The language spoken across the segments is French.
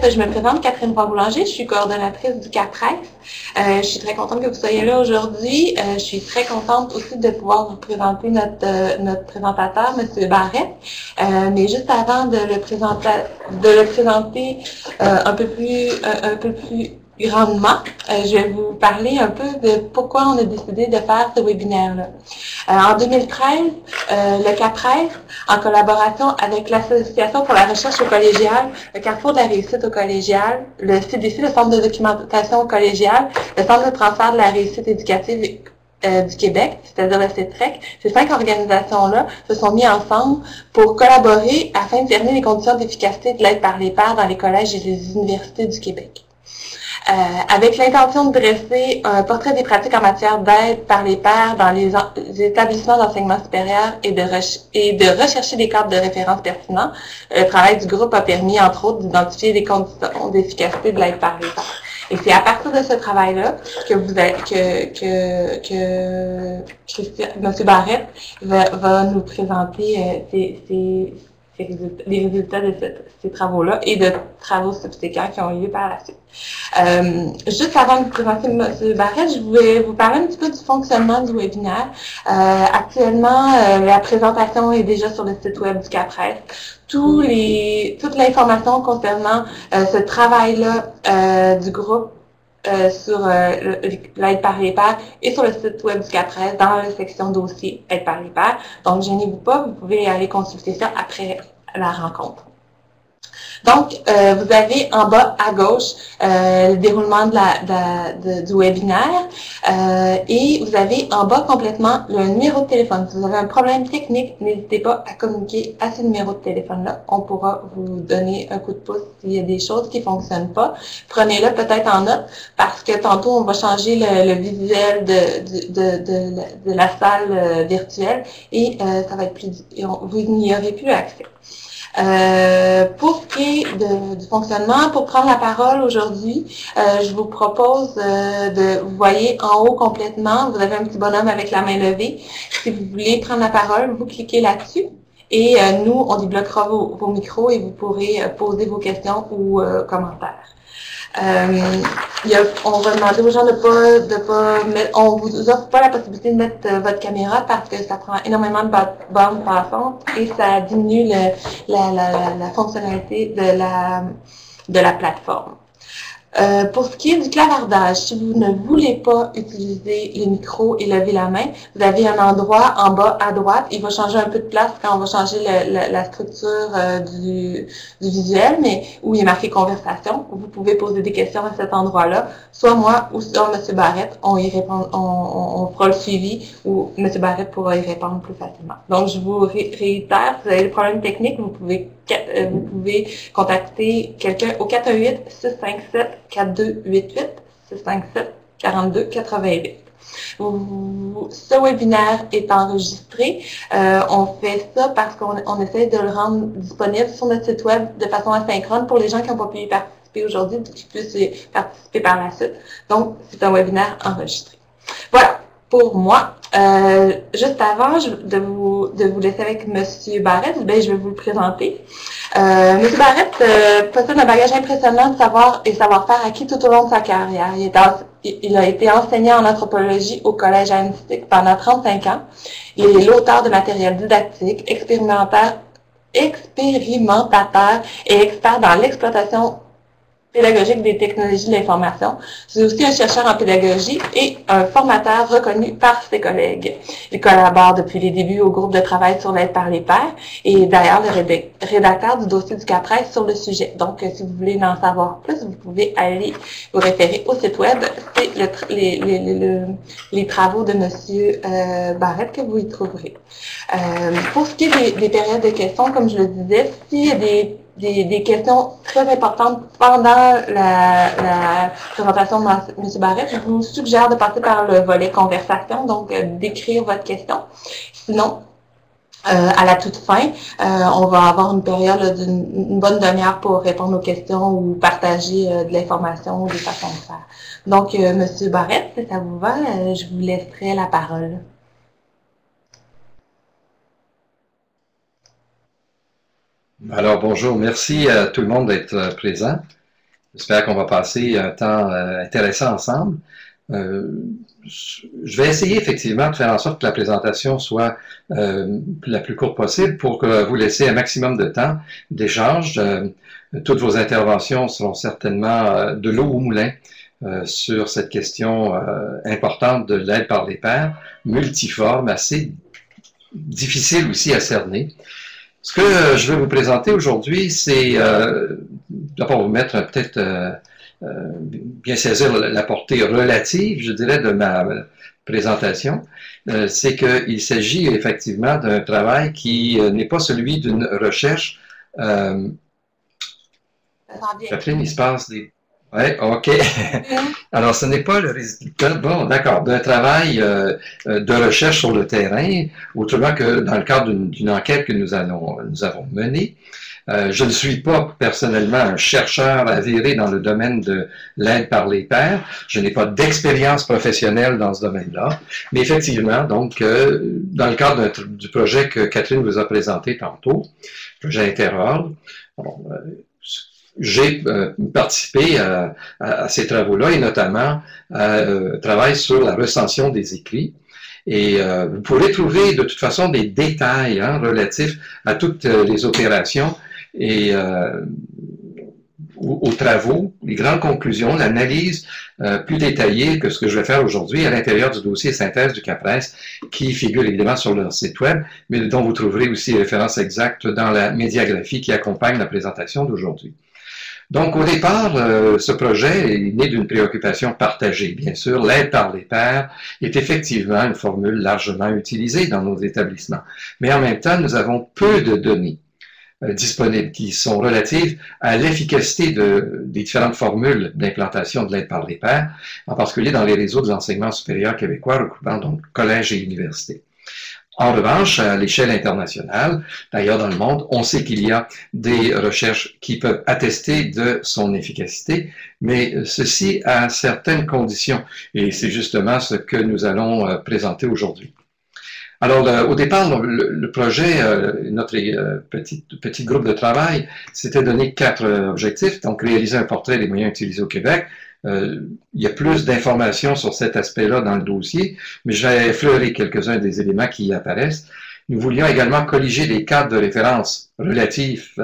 fait, je me présente, Catherine Roy-Boulanger, je suis coordonnatrice du CAPRES. Je suis très contente que vous soyez là aujourd'hui. Je suis très contente aussi de pouvoir vous présenter notre présentateur, M. Barrette. Mais juste avant de le présenter un peu plus grandement, je vais vous parler un peu de pourquoi on a décidé de faire ce webinaire-là. En 2013, le CAPRES, en collaboration avec l'Association pour la recherche au collégial, le Carrefour de la réussite au collégial, le CDC, le Centre de documentation au collégial, le Centre de transfert de la réussite éducative du Québec, c'est-à-dire le CETREC, ces 5 organisations-là se sont mis ensemble pour collaborer afin de déterminer les conditions d'efficacité de l'aide par les pairs dans les collèges et les universités du Québec. Avec l'intention de dresser un portrait des pratiques en matière d'aide par les pairs dans les établissements d'enseignement supérieur et de rechercher des cadres de référence pertinents, le travail du groupe a permis, entre autres, d'identifier les conditions d'efficacité de l'aide par les pairs. Et c'est à partir de ce travail-là que M. Barrette va nous présenter les résultats de ces travaux-là et de travaux subséquents qui ont eu lieu par la suite. Juste avant de vous présenter M. Barrette, je vais vous parler un petit peu du fonctionnement du webinaire. Actuellement, la présentation est déjà sur le site web du CAPRES. Toute l'information concernant ce travail-là du groupe sur l'aide par les pairs et sur le site web du CAPRES dans la section dossier aide par les pairs. Donc, gênez-vous pas, vous pouvez aller consulter ça après la rencontre. Donc, vous avez en bas à gauche le déroulement du webinaire et vous avez en bas complètement le numéro de téléphone. Si vous avez un problème technique, n'hésitez pas à communiquer à ce numéro de téléphone-là. On pourra vous donner un coup de pouce s'il y a des choses qui ne fonctionnent pas. Prenez-le peut-être en note parce que tantôt, on va changer le visuel de la salle virtuelle et ça va être plus... Vous n'y aurez plus accès. Pour ce qui est du fonctionnement, pour prendre la parole aujourd'hui, je vous propose vous voyez en haut complètement, vous avez un petit bonhomme avec la main levée. Si vous voulez prendre la parole, vous cliquez là-dessus et nous, on débloquera vos micros et vous pourrez poser vos questions ou commentaires. On va demander aux gens de pas mettre, on vous offre pas la possibilité de mettre votre caméra parce que ça prend énormément de bande passante et ça diminue la fonctionnalité de la plateforme. Pour ce qui est du clavardage, si vous ne voulez pas utiliser les micros et lever la main, vous avez un endroit en bas à droite. Il va changer un peu de place quand on va changer la structure du visuel, mais où il est marqué conversation. Vous pouvez poser des questions à cet endroit-là. Soit moi ou soit M. Barrette, on fera le suivi ou M. Barrette pourra y répondre plus facilement. Donc, je vous réitère, si vous avez des problèmes techniques, vous pouvez contacter quelqu'un au 418-657-4288, 657-4288. Ce webinaire est enregistré. On fait ça parce qu'on essaie de le rendre disponible sur notre site web de façon asynchrone pour les gens qui n'ont pas pu y participer aujourd'hui, qui puissent y participer par la suite. Donc, c'est un webinaire enregistré. Voilà. Pour moi, juste avant de vous laisser avec M. Barrette, je vais vous le présenter. M. Barrette possède un bagage impressionnant de savoir et savoir-faire acquis tout au long de sa carrière. Il a été enseignant en anthropologie au Collège Annecy pendant 35 ans. Il est l'auteur de matériel didactique, expérimentateur et expert dans l'exploitation pédagogique des technologies de l'information. C'est aussi un chercheur en pédagogie et un formateur reconnu par ses collègues. Il collabore depuis les débuts au groupe de travail sur l'aide par les pairs et d'ailleurs le rédacteur du dossier du CAPRES sur le sujet. Donc, si vous voulez en savoir plus, vous pouvez aller vous référer au site web. C'est les travaux de M. Barrette que vous y trouverez. Pour ce qui est des périodes de questions, comme je le disais, s'il y a des questions très importantes pendant la présentation de M. Barrette, je vous suggère de passer par le volet conversation, donc d'écrire votre question. Sinon, à la toute fin, on va avoir une période d'une bonne demi-heure pour répondre aux questions ou partager de l'information ou des façons de faire. Donc, M. Barrette, si ça vous va, je vous laisserai la parole. Alors, bonjour. Merci à tout le monde d'être présent. J'espère qu'on va passer un temps intéressant ensemble. Je vais essayer effectivement de faire en sorte que la présentation soit la plus courte possible pour vous laisser un maximum de temps d'échange. Toutes vos interventions seront certainement de l'eau au moulin sur cette question importante de l'aide par les pairs, multiforme, assez difficile aussi à cerner. Ce que je vais vous présenter aujourd'hui, c'est d'abord vous mettre peut-être bien saisir la portée relative, je dirais, de ma présentation. C'est qu'il s'agit effectivement d'un travail qui n'est pas celui d'une recherche. Catherine, il se passe des... Oui, OK. Alors, ce n'est pas le résultat, bon, d'accord, d'un travail de recherche sur le terrain, autrement que dans le cadre d'une enquête que nous avons menée. Je ne suis pas personnellement un chercheur avéré dans le domaine de l'aide par les pairs. Je n'ai pas d'expérience professionnelle dans ce domaine-là. Mais effectivement, donc, dans le cadre du projet que Catherine vous a présenté tantôt, projet Interordre, j'ai participé à ces travaux-là et notamment travail sur la recension des écrits. Et vous pourrez trouver de toute façon des détails relatifs à toutes les opérations et aux travaux, les grandes conclusions, l'analyse plus détaillée que ce que je vais faire aujourd'hui à l'intérieur du dossier synthèse du CAPRES qui figure évidemment sur leur site web, mais dont vous trouverez aussi les références exactes dans la médiagraphie qui accompagne la présentation d'aujourd'hui. Donc, au départ, ce projet est né d'une préoccupation partagée. Bien sûr, l'aide par les pairs est effectivement une formule largement utilisée dans nos établissements. Mais en même temps, nous avons peu de données disponibles qui sont relatives à l'efficacité des différentes formules d'implantation de l'aide par les pairs, en particulier dans les réseaux des enseignements supérieurs québécois regroupant donc collèges et universités. En revanche, à l'échelle internationale, d'ailleurs dans le monde, on sait qu'il y a des recherches qui peuvent attester de son efficacité, mais ceci à certaines conditions. Et c'est justement ce que nous allons présenter aujourd'hui. Alors, au départ, le projet, notre petit groupe de travail, s'était donné 4 objectifs. Donc, réaliser un portrait des moyens utilisés au Québec. Il y a plus d'informations sur cet aspect-là dans le dossier, mais je vais effleurer quelques-uns des éléments qui y apparaissent. Nous voulions également colliger les cadres de référence relatifs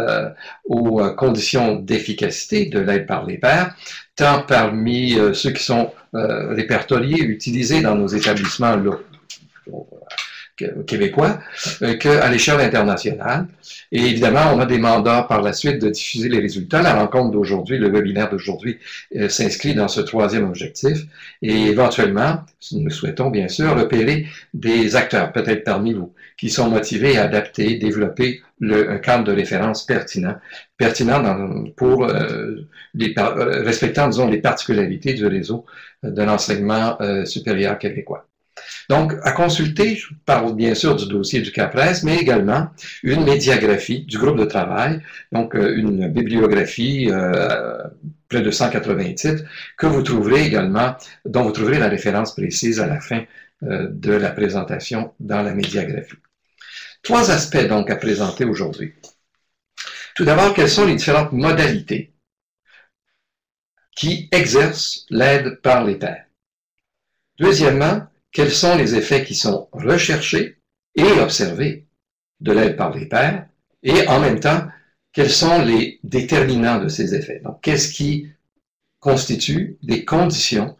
aux conditions d'efficacité de l'aide par les pairs, tant parmi ceux qui sont répertoriés, utilisés dans nos établissements québécois qu'à l'échelle internationale. Et évidemment, on a des mandats par la suite de diffuser les résultats. La rencontre d'aujourd'hui, le webinaire d'aujourd'hui s'inscrit dans ce 3e objectif. Et éventuellement, nous souhaitons bien sûr repérer des acteurs, peut-être parmi vous, qui sont motivés à adapter, développer un cadre de référence pertinent respectant, disons, les particularités du réseau de l'enseignement supérieur québécois. Donc, à consulter, je parle bien sûr du dossier du CAPRES, mais également une médiagraphie du groupe de travail, donc une bibliographie, près de 180 titres, que vous trouverez également, dont vous trouverez la référence précise à la fin de la présentation dans la médiagraphie. 3 aspects donc à présenter aujourd'hui. Tout d'abord, quelles sont les différentes modalités qui exercent l'aide par les pairs? Deuxièmement, quels sont les effets qui sont recherchés et observés de l'aide par les pairs, et en même temps, quels sont les déterminants de ces effets? Donc, qu'est-ce qui constitue des conditions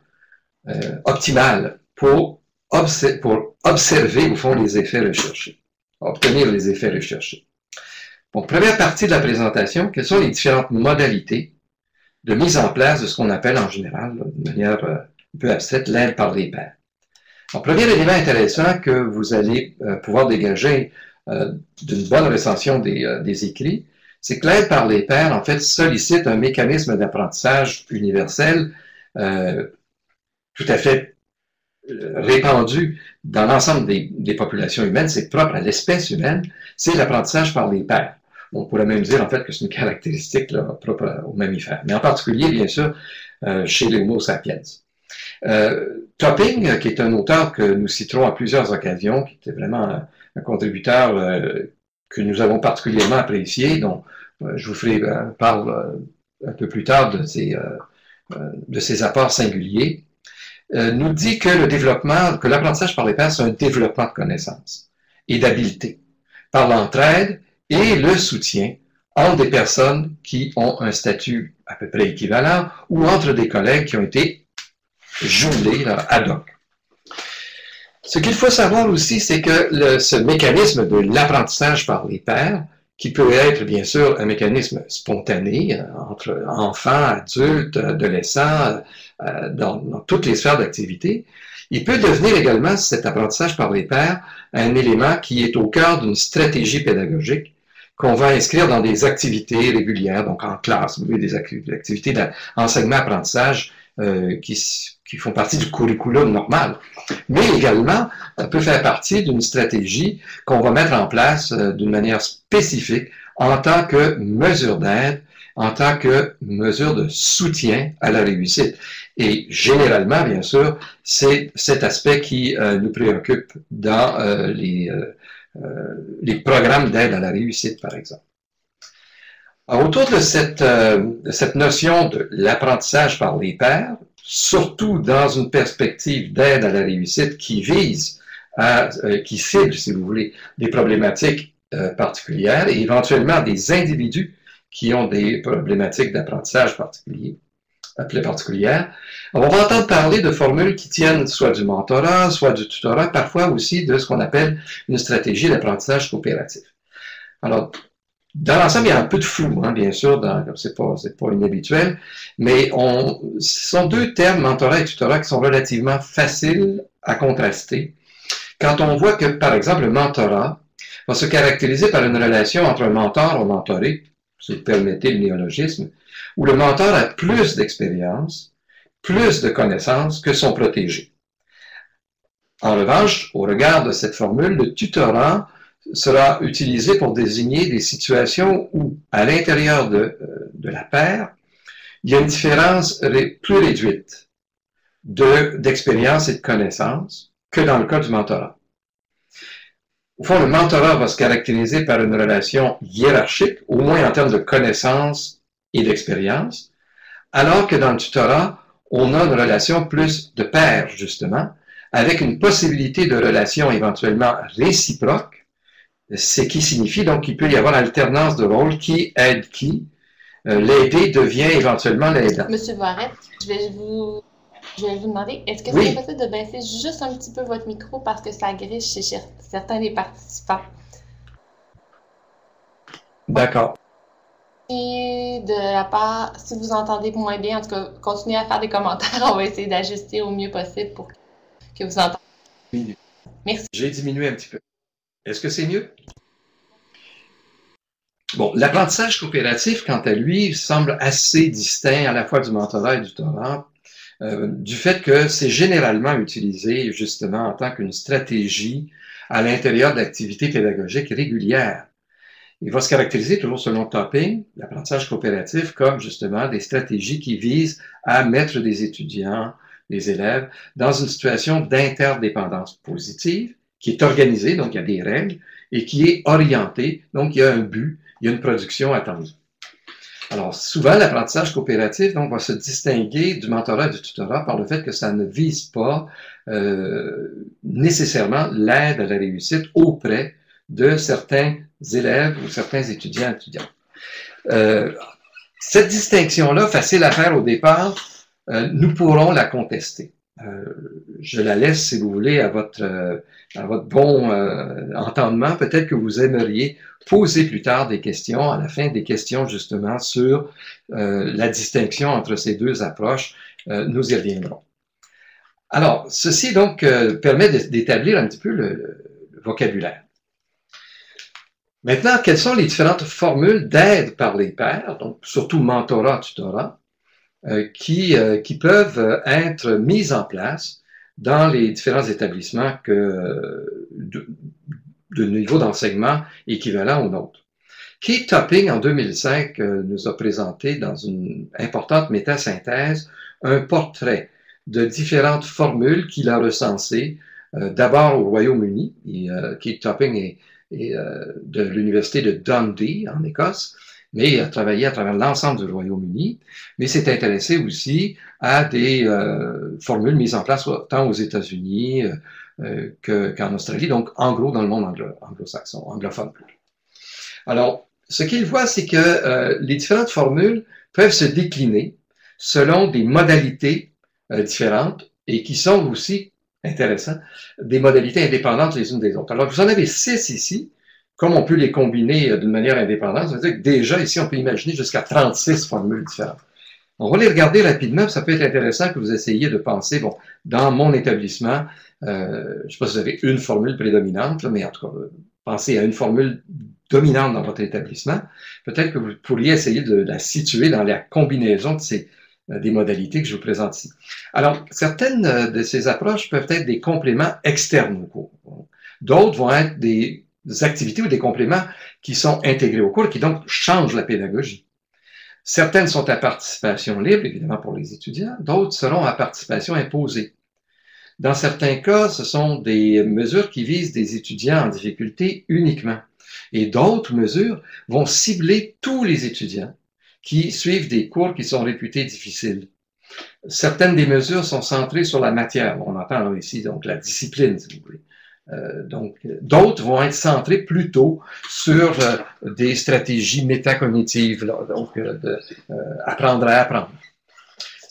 optimales pour observer, au fond, les effets recherchés, obtenir les effets recherchés? Donc, première partie de la présentation, quelles sont les différentes modalités de mise en place de ce qu'on appelle en général, de manière un peu abstraite, l'aide par les pairs? Donc, premier élément intéressant que vous allez pouvoir dégager d'une bonne recension des écrits, c'est que l'aide par les pairs, en fait, sollicite un mécanisme d'apprentissage universel tout à fait répandu dans l'ensemble des populations humaines. C'est propre à l'espèce humaine, c'est l'apprentissage par les pairs. On pourrait même dire, en fait, que c'est une caractéristique là, propre aux mammifères, mais en particulier, bien sûr, chez les Homo sapiens. Topping, qui est un auteur que nous citerons à plusieurs occasions, qui était vraiment un contributeur que nous avons particulièrement apprécié, dont je vous ferai part un peu plus tard de ses apports singuliers, nous dit que que l'apprentissage par les pairs, c'est un développement de connaissances et d'habiletés par l'entraide et le soutien entre des personnes qui ont un statut à peu près équivalent ou entre des collègues qui ont été jumelés ad hoc. Ce qu'il faut savoir aussi, c'est que ce mécanisme de l'apprentissage par les pairs, qui peut être bien sûr un mécanisme spontané entre enfants, adultes, adolescents, dans toutes les sphères d'activité, il peut devenir également, cet apprentissage par les pairs, un élément qui est au cœur d'une stratégie pédagogique qu'on va inscrire dans des activités régulières, donc en classe, des activités d'enseignement-apprentissage qui font partie du curriculum normal, mais également peut faire partie d'une stratégie qu'on va mettre en place d'une manière spécifique en tant que mesure d'aide, en tant que mesure de soutien à la réussite. Et généralement, bien sûr, c'est cet aspect qui nous préoccupe dans les programmes d'aide à la réussite, par exemple. Alors, autour de cette notion de l'apprentissage par les pairs, surtout dans une perspective d'aide à la réussite qui qui cible, si vous voulez, des problématiques particulières et éventuellement des individus qui ont des problématiques d'apprentissage particulières. On va entendre parler de formules qui tiennent soit du mentorat, soit du tutorat, parfois aussi de ce qu'on appelle une stratégie d'apprentissage coopératif. Alors, dans l'ensemble, il y a un peu de flou, hein, bien sûr, c'est pas inhabituel, mais ce sont deux termes, mentorat et tutorat, qui sont relativement faciles à contraster. Quand on voit que, par exemple, le mentorat va se caractériser par une relation entre un mentor ou mentoré, si vous permettez le néologisme, où le mentor a plus d'expérience, plus de connaissances que son protégé. En revanche, au regard de cette formule, le tutorat sera utilisé pour désigner des situations où, à l'intérieur de la paire, il y a une différence plus réduite d'expérience et de connaissances que dans le cas du mentorat. Au fond, le mentorat va se caractériser par une relation hiérarchique, au moins en termes de connaissances et d'expérience, alors que dans le tutorat, on a une relation plus de pair, justement, avec une possibilité de relation éventuellement réciproque, ce qui signifie donc qu'il peut y avoir alternance de rôles qui aide qui. L'aidé devient éventuellement l'aidant. Monsieur Voirette, je vais vous demander, est-ce que c'est possible de baisser juste un petit peu votre micro parce que ça griche chez certains des participants? D'accord. Et de la part, si vous entendez moins bien, en tout cas, continuez à faire des commentaires, on va essayer d'ajuster au mieux possible pour que vous entendiez. Oui. Merci. J'ai diminué un petit peu. Est-ce que c'est mieux? Bon, l'apprentissage coopératif, quant à lui, semble assez distinct à la fois du mentorat et du tutorat, du fait que c'est généralement utilisé justement en tant qu'une stratégie à l'intérieur d'activités pédagogiques régulières. Il va se caractériser toujours selon Topping, l'apprentissage coopératif, comme justement des stratégies qui visent à mettre des étudiants, des élèves, dans une situation d'interdépendance positive, qui est organisée, donc il y a des règles, et qui est orientée, donc il y a un but, il y a une production attendue. Alors, souvent, l'apprentissage coopératif donc, va se distinguer du mentorat et du tutorat par le fait que ça ne vise pas nécessairement l'aide à la réussite auprès de certains élèves ou certains étudiants. Cette distinction-là, facile à faire au départ, nous pourrons la contester. Je la laisse, si vous voulez, à votre bon entendement. Peut-être que vous aimeriez poser plus tard des questions, à la fin des questions justement sur la distinction entre ces deux approches. Nous y reviendrons. Alors, ceci donc permet d'établir un petit peu le vocabulaire. Maintenant, quelles sont les différentes formules d'aide par les pairs, donc surtout mentorat, tutorat, qui peuvent être mises en place dans les différents établissements de niveau d'enseignement équivalent au nôtre. Keith Topping, en 2005, nous a présenté dans une importante métasynthèse un portrait de différentes formules qu'il a recensées, d'abord au Royaume-Uni. Keith Topping est de l'université de Dundee, en Écosse, mais a travaillé à travers l'ensemble du Royaume-Uni, mais s'est intéressé aussi à des formules mises en place tant aux États-Unis qu'en Australie, donc en gros dans le monde anglo-saxon, anglophone. Alors, ce qu'il voit, c'est que les différentes formules peuvent se décliner selon des modalités différentes et qui sont aussi, intéressant, des modalités indépendantes les unes des autres. Alors, vous en avez 6 ici. Comme on peut les combiner d'une manière indépendante, ça veut dire que déjà ici, on peut imaginer jusqu'à 36 formules différentes. On va les regarder rapidement, ça peut être intéressant que vous essayiez de penser, bon, dans mon établissement, je ne sais pas si vous avez une formule prédominante, mais en tout cas, pensez à une formule dominante dans votre établissement. Peut-être que vous pourriez essayer de la situer dans la combinaison de des modalités que je vous présente ici. Alors, certaines de ces approches peuvent être des compléments externes au cours. D'autres vont être des activités ou des compléments qui sont intégrés au cours et qui donc changent la pédagogie. Certaines sont à participation libre, évidemment pour les étudiants, d'autres seront à participation imposée. Dans certains cas, ce sont des mesures qui visent des étudiants en difficulté uniquement. Et d'autres mesures vont cibler tous les étudiants qui suivent des cours qui sont réputés difficiles. Certaines des mesures sont centrées sur la matière. On entend ici donc la discipline, si vous voulez. Donc, d'autres vont être centrés plutôt sur des stratégies métacognitives, là, donc apprendre à apprendre.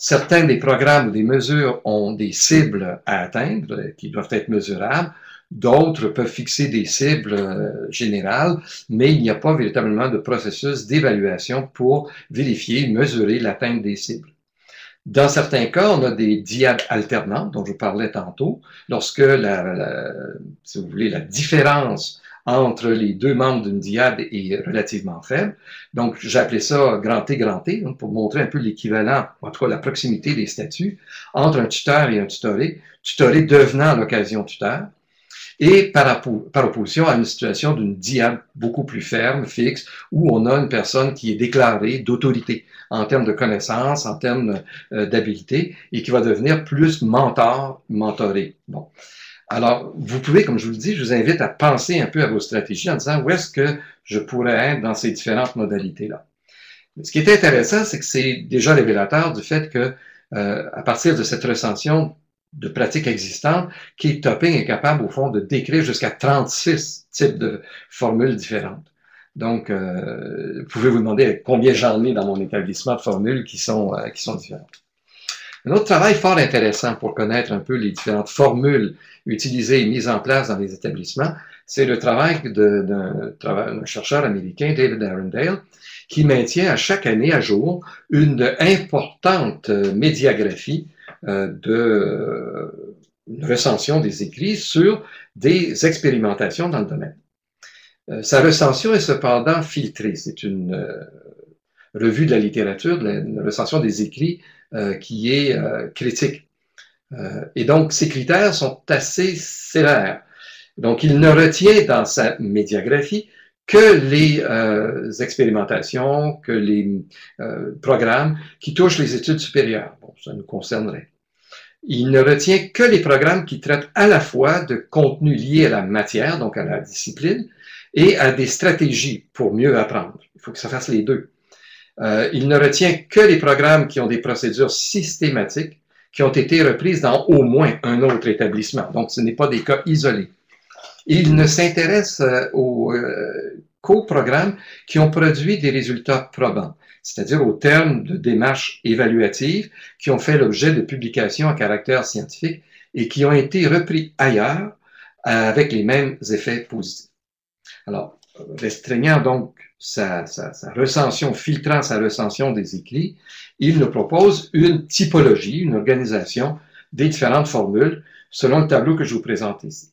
Certains des programmes ou des mesures ont des cibles à atteindre qui doivent être mesurables. D'autres peuvent fixer des cibles générales, mais il n'y a pas véritablement de processus d'évaluation pour vérifier, mesurer l'atteinte des cibles. Dans certains cas, on a des diades alternantes, dont je parlais tantôt, lorsque si vous voulez, la différence entre les deux membres d'une diade est relativement faible. Donc, j'ai appelé ça grand T, donc pour montrer un peu l'équivalent, en tout cas la proximité des statuts, entre un tuteur et un tutoré devenant à l'occasion tuteur, et par opposition à une situation d'une diade beaucoup plus ferme, fixe, où on a une personne qui est déclarée d'autorité en termes de connaissances, en termes d'habileté, et qui va devenir plus mentoré. Bon. Alors, vous pouvez, comme je vous le dis, je vous invite à penser un peu à vos stratégies en disant où est-ce que je pourrais être dans ces différentes modalités-là. Ce qui est intéressant, c'est que c'est déjà révélateur du fait que, à partir de cette recension de pratiques existantes, Keith Topping est capable, au fond, de décrire jusqu'à 36 types de formules différentes. Donc, vous pouvez vous demander combien j'en ai dans mon établissement de formules qui sont différentes. Un autre travail fort intéressant pour connaître un peu les différentes formules utilisées et mises en place dans les établissements, c'est le travail d'un chercheur américain, David Arendale, qui maintient à chaque année à jour une importante médiagraphie une recension des écrits sur des expérimentations dans le domaine. Sa recension est cependant filtrée. C'est une revue de la littérature, une recension des écrits qui est critique. Et donc, ces critères sont assez sévères. Donc, il ne retient dans sa médiagraphie que les expérimentations, que les programmes qui touchent les études supérieures. Bon, ça nous concernerait. Il ne retient que les programmes qui traitent à la fois de contenus liés à la matière, donc à la discipline, et à des stratégies pour mieux apprendre. Il faut que ça fasse les deux. Il ne retient que les programmes qui ont des procédures systématiques qui ont été reprises dans au moins un autre établissement. Donc, ce n'est pas des cas isolés. Il ne s'intéresse qu'aux programmes qui ont produit des résultats probants, c'est-à-dire au terme de démarches évaluatives qui ont fait l'objet de publications à caractère scientifique et qui ont été repris ailleurs avec les mêmes effets positifs. Alors, restreignant donc sa recension, filtrant sa recension des écrits, il nous propose une typologie, une organisation des différentes formules selon le tableau que je vous présente ici.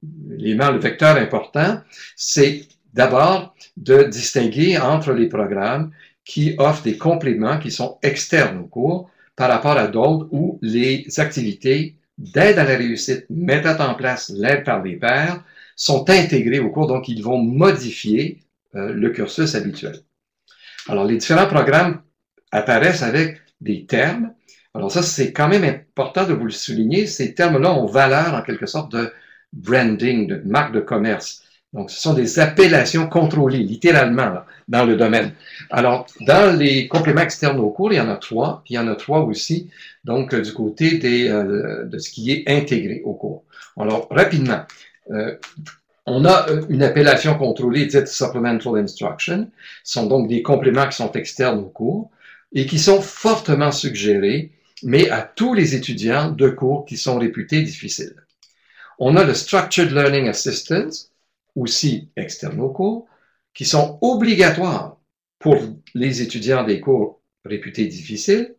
Le vecteur important, c'est d'abord de distinguer entre les programmes qui offrent des compléments qui sont externes au cours par rapport à d'autres où les activités d'aide à la réussite mettant en place l'aide par les pairs sont intégrées au cours, donc ils vont modifier le cursus habituel. Alors, les différents programmes apparaissent avec des termes. Alors ça, c'est quand même important de vous le souligner. Ces termes-là ont valeur, en quelque sorte, de branding, de marque de commerce. Donc, ce sont des appellations contrôlées, littéralement, là, dans le domaine. Alors, dans les compléments externes au cours, il y en a 3, puis il y en a 3 aussi, donc, du côté de ce qui est intégré au cours. Alors, rapidement, on a une appellation contrôlée dite Supplemental Instruction. Ce sont donc des compléments qui sont externes au cours et qui sont fortement suggérés, mais à tous les étudiants de cours qui sont réputés difficiles. On a le Structured Learning Assistance, aussi externe au cours, qui sont obligatoires pour les étudiants des cours réputés difficiles.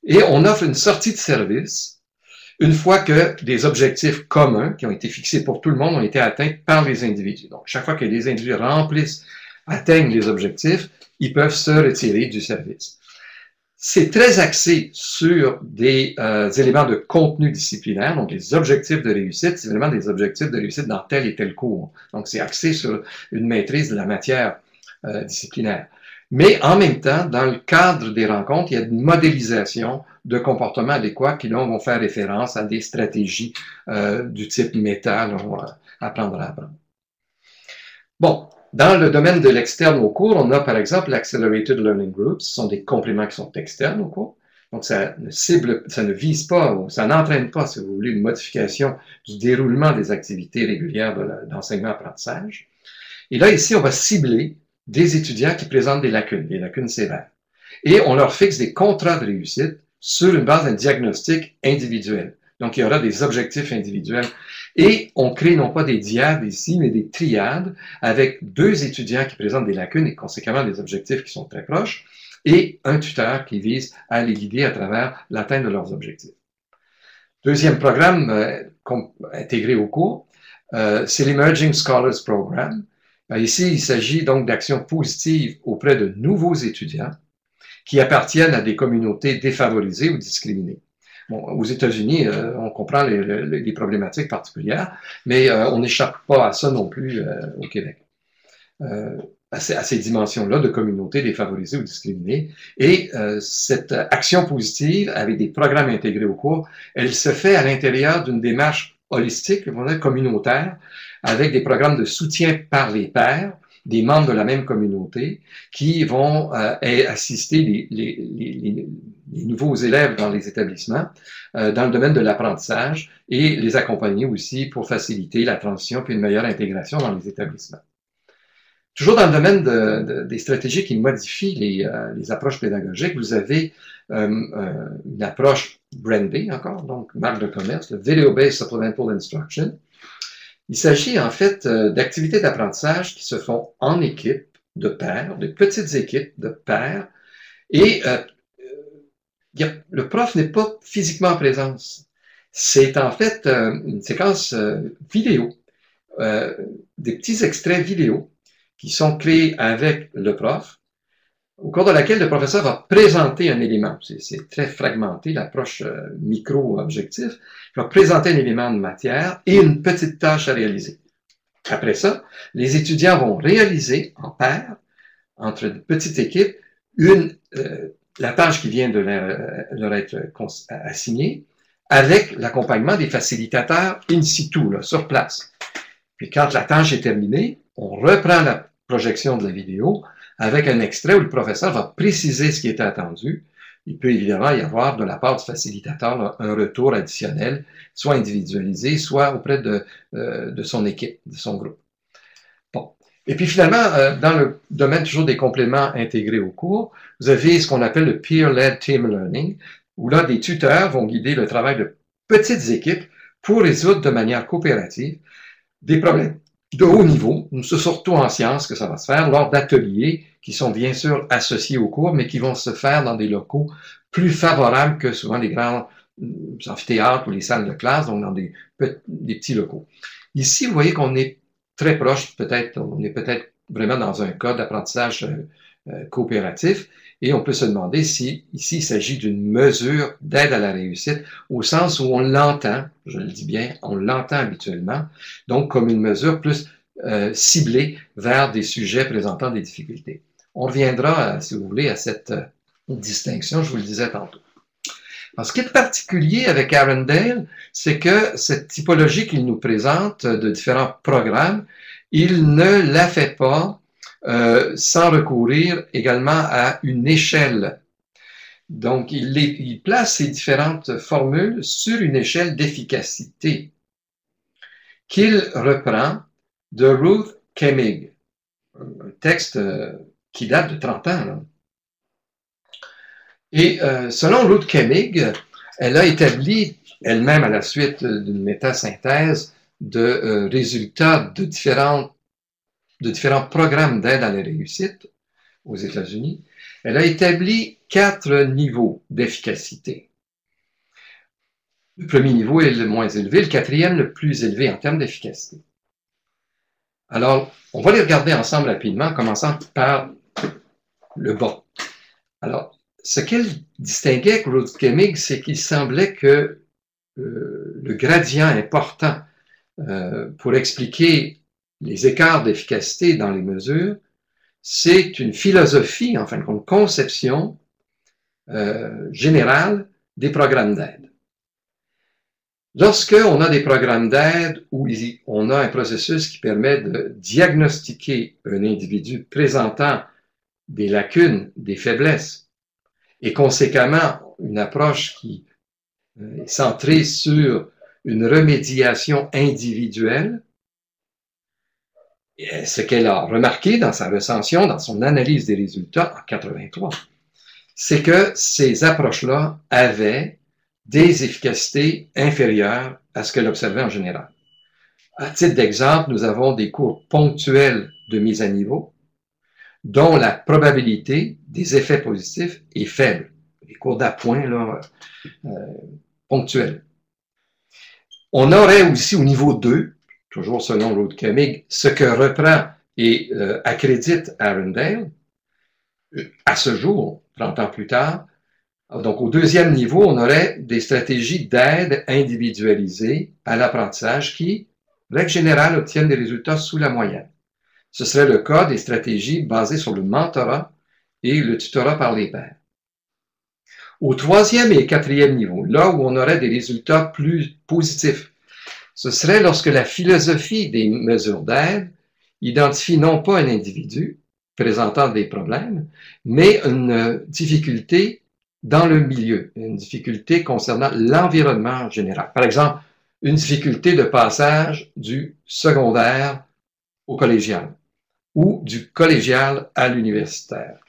Et on offre une sortie de service une fois que des objectifs communs qui ont été fixés pour tout le monde ont été atteints par les individus. Donc, chaque fois que les individus atteignent les objectifs, ils peuvent se retirer du service. C'est très axé sur des éléments de contenu disciplinaire, donc les objectifs de réussite, c'est vraiment des objectifs de réussite dans tel et tel cours. Donc, c'est axé sur une maîtrise de la matière disciplinaire. Mais en même temps, dans le cadre des rencontres, il y a une modélisation de comportements adéquats qui là, vont faire référence à des stratégies du type méta, apprendre à apprendre. Bon. Dans le domaine de l'externe au cours, on a par exemple l'Accelerated Learning Groups. Ce sont des compléments qui sont externes au cours. Donc, ça ne vise pas, ou ça n'entraîne pas, si vous voulez, une modification du déroulement des activités régulières d'enseignement-apprentissage. Et là, ici, on va cibler des étudiants qui présentent des lacunes sévères. Et on leur fixe des contrats de réussite sur une base d'un diagnostic individuel. Donc, il y aura des objectifs individuels. Et on crée non pas des diades ici, mais des triades avec 2 étudiants qui présentent des lacunes et conséquemment des objectifs qui sont très proches et un tuteur qui vise à les guider à travers l'atteinte de leurs objectifs. Deuxième programme intégré au cours, c'est l'Emerging Scholars Program. Ici, il s'agit donc d'actions positives auprès de nouveaux étudiants qui appartiennent à des communautés défavorisées ou discriminées. Bon, aux États-Unis, on comprend les problématiques particulières, mais on n'échappe pas à ça non plus au Québec. À ces dimensions-là de communautés défavorisées ou discriminées. Et cette action positive, avec des programmes intégrés au cours, elle se fait à l'intérieur d'une démarche holistique, communautaire, avec des programmes de soutien par les pairs, des membres de la même communauté qui vont assister les nouveaux élèves dans les établissements dans le domaine de l'apprentissage et les accompagner aussi pour faciliter la transition puis une meilleure intégration dans les établissements. Toujours dans le domaine des stratégies qui modifient les approches pédagogiques, vous avez une approche brandée encore, donc marque de commerce, le Video-Based Supplemental Instruction. Il s'agit en fait d'activités d'apprentissage qui se font en équipe de pairs, de petites équipes de pairs, et le prof n'est pas physiquement en présence. C'est en fait une séquence vidéo, des petits extraits vidéo qui sont créés avec le prof, au cours de laquelle le professeur va présenter un élément. C'est très fragmenté, l'approche micro-objectif. Il va présenter un élément de matière et une petite tâche à réaliser. Après ça, les étudiants vont réaliser en paire, entre de petites équipes, la tâche qui vient de leur être assignée, avec l'accompagnement des facilitateurs in situ, là, sur place. Puis quand la tâche est terminée, on reprend la projection de la vidéo avec un extrait où le professeur va préciser ce qui était attendu. Il peut évidemment y avoir de la part du facilitateur là, un retour additionnel, soit individualisé, soit auprès de son équipe, de son groupe. Bon. Et puis finalement, dans le domaine toujours des compléments intégrés au cours, vous avez ce qu'on appelle le Peer-Led Team Learning, où là, des tuteurs vont guider le travail de petites équipes pour résoudre de manière coopérative des problèmes de haut niveau, c'est surtout en sciences que ça va se faire, lors d'ateliers qui sont bien sûr associés au cours, mais qui vont se faire dans des locaux plus favorables que souvent les grands amphithéâtres ou les salles de classe, donc dans des petits locaux. Ici, vous voyez qu'on est très proche, on est peut-être vraiment dans un cas d'apprentissage coopératif, et on peut se demander si ici il s'agit d'une mesure d'aide à la réussite au sens où on l'entend, je le dis bien, on l'entend habituellement, donc comme une mesure plus ciblée vers des sujets présentant des difficultés. On reviendra, si vous voulez, à cette distinction, je vous le disais tantôt. Alors, ce qui est particulier avec Arendale, c'est que cette typologie qu'il nous présente de différents programmes il ne la fait pas sans recourir également à une échelle. Donc, il place ces différentes formules sur une échelle d'efficacité qu'il reprend de Ruth Kemig, un texte qui date de 30 ans. Là. Et selon Ruth Kemig, elle a établi elle-même à la suite d'une métasynthèse de résultats de différents programmes d'aide à la réussite aux États-Unis, elle a établi 4 niveaux d'efficacité. Le premier niveau est le moins élevé, le quatrième le plus élevé en termes d'efficacité. Alors, on va les regarder ensemble rapidement, commençant par le bas. Alors, ce qu'elle distinguait avec Ruth Kemig, c'est qu'il semblait que le gradient important pour expliquer les écarts d'efficacité dans les mesures, c'est une philosophie, en fin de compte, conception générale des programmes d'aide. Lorsqu'on a des programmes d'aide où on a un processus qui permet de diagnostiquer un individu présentant des lacunes, des faiblesses, et conséquemment une approche qui est centrée sur une remédiation individuelle, ce qu'elle a remarqué dans sa recension, dans son analyse des résultats en 83, c'est que ces approches-là avaient des efficacités inférieures à ce qu'elle observait en général. À titre d'exemple, nous avons des cours ponctuels de mise à niveau, dont la probabilité des effets positifs est faible. Les cours d'appoint là, ponctuels. On aurait aussi au niveau 2, toujours selon Ruth Kemig, ce que reprend et accrédite Arundel, à ce jour, 30 ans plus tard. Donc, au deuxième niveau, on aurait des stratégies d'aide individualisées à l'apprentissage qui, règle générale, obtiennent des résultats sous la moyenne. Ce serait le cas des stratégies basées sur le mentorat et le tutorat par les pairs. Au troisième et quatrième niveau, là où on aurait des résultats plus positifs, ce serait lorsque la philosophie des mesures d'aide identifie non pas un individu présentant des problèmes, mais une difficulté dans le milieu, une difficulté concernant l'environnement général. Par exemple, une difficulté de passage du secondaire au collégial ou du collégial à l'universitaire.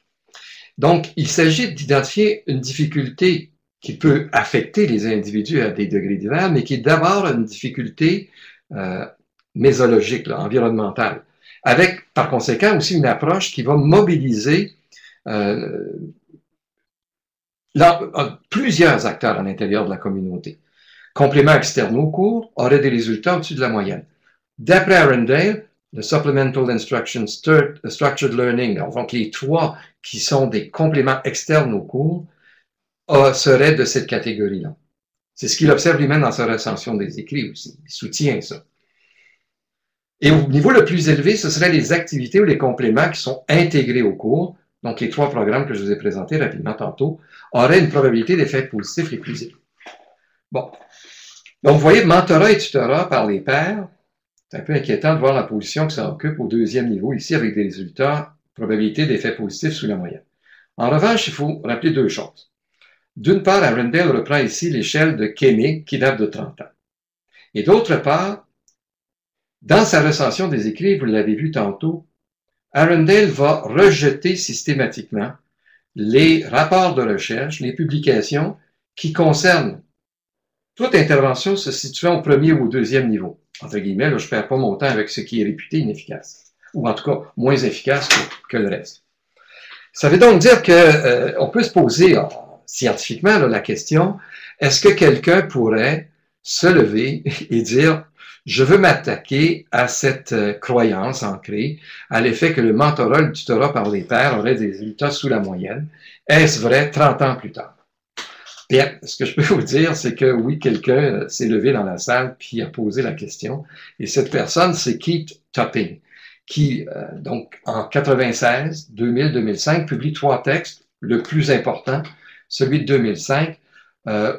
Donc, il s'agit d'identifier une difficulté qui peut affecter les individus à des degrés divers, mais qui est d'abord une difficulté mésologique, là, environnementale, avec par conséquent aussi une approche qui va mobiliser plusieurs acteurs à l'intérieur de la communauté. Compléments externes au cours auraient des résultats au-dessus de la moyenne. D'après Arundel, le Supplemental Instruction Structured Learning, donc les 3 qui sont des compléments externes au cours, seraient de cette catégorie-là. C'est ce qu'il observe lui-même dans sa recension des écrits aussi. Il soutient ça. Et au niveau le plus élevé, ce seraient les activités ou les compléments qui sont intégrés au cours. Donc, les 3 programmes que je vous ai présentés rapidement tantôt auraient une probabilité d'effets positifs les plus élevés. Bon. Donc, vous voyez, mentorat et tutorat par les pairs, c'est un peu inquiétant de voir la position que ça occupe au deuxième niveau ici avec des résultats, probabilité d'effets positifs sous la moyenne. En revanche, il faut rappeler 2 choses. D'une part, Arundel reprend ici l'échelle de Kemig qui date de 30 ans. Et d'autre part, dans sa recension des écrits, vous l'avez vu tantôt, Arundel va rejeter systématiquement les rapports de recherche, les publications qui concernent toute intervention se situant au premier ou au deuxième niveau. Entre guillemets, là, je ne perds pas mon temps avec ce qui est réputé inefficace, ou en tout cas moins efficace que le reste. Ça veut donc dire qu'on peut se poser scientifiquement là, la question, est-ce que quelqu'un pourrait se lever et dire je veux m'attaquer à cette croyance ancrée, à l'effet que le mentorat, le tutorat par les pairs aurait des résultats sous la moyenne. Est-ce vrai 30 ans plus tard? Bien, ce que je peux vous dire, c'est que oui, quelqu'un s'est levé dans la salle puis a posé la question. Et cette personne, c'est Keith Topping, qui, donc, en 96, 2000, 2005, publie 3 textes. Le plus important, celui de 2005,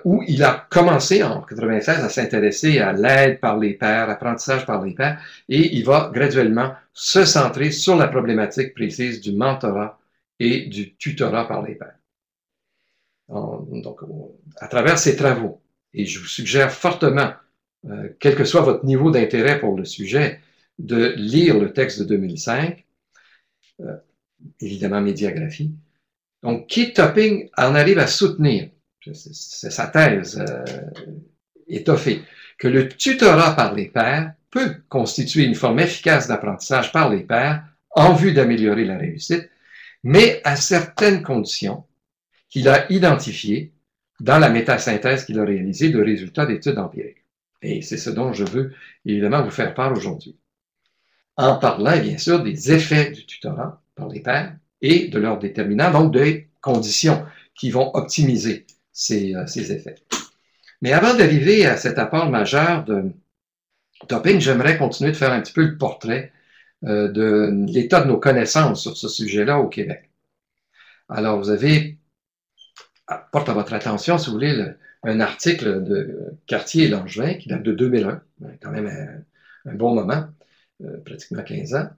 où il a commencé en 96 à s'intéresser à l'aide par les pairs, apprentissage par les pairs, et il va graduellement se centrer sur la problématique précise du mentorat et du tutorat par les pairs. Donc, à travers ces travaux, et je vous suggère fortement, quel que soit votre niveau d'intérêt pour le sujet, de lire le texte de 2005, évidemment médiagraphie. Donc, Keith Topping en arrive à soutenir, c'est sa thèse étoffée, que le tutorat par les pairs peut constituer une forme efficace d'apprentissage par les pairs en vue d'améliorer la réussite, mais à certaines conditions qu'il a identifiées dans la métasynthèse qu'il a réalisée de résultats d'études empiriques. Et c'est ce dont je veux évidemment vous faire part aujourd'hui. En parlant, bien sûr, des effets du tutorat par les pairs et de leurs déterminants, donc des conditions qui vont optimiser ces effets. Mais avant d'arriver à cet apport majeur de Topping, j'aimerais continuer de faire un petit peu le portrait de l'état de nos connaissances sur ce sujet-là au Québec. Alors, vous avez, porte à votre attention, si vous voulez, un article de Cartier et Langevin qui date de 2001, quand même un bon moment, pratiquement 15 ans,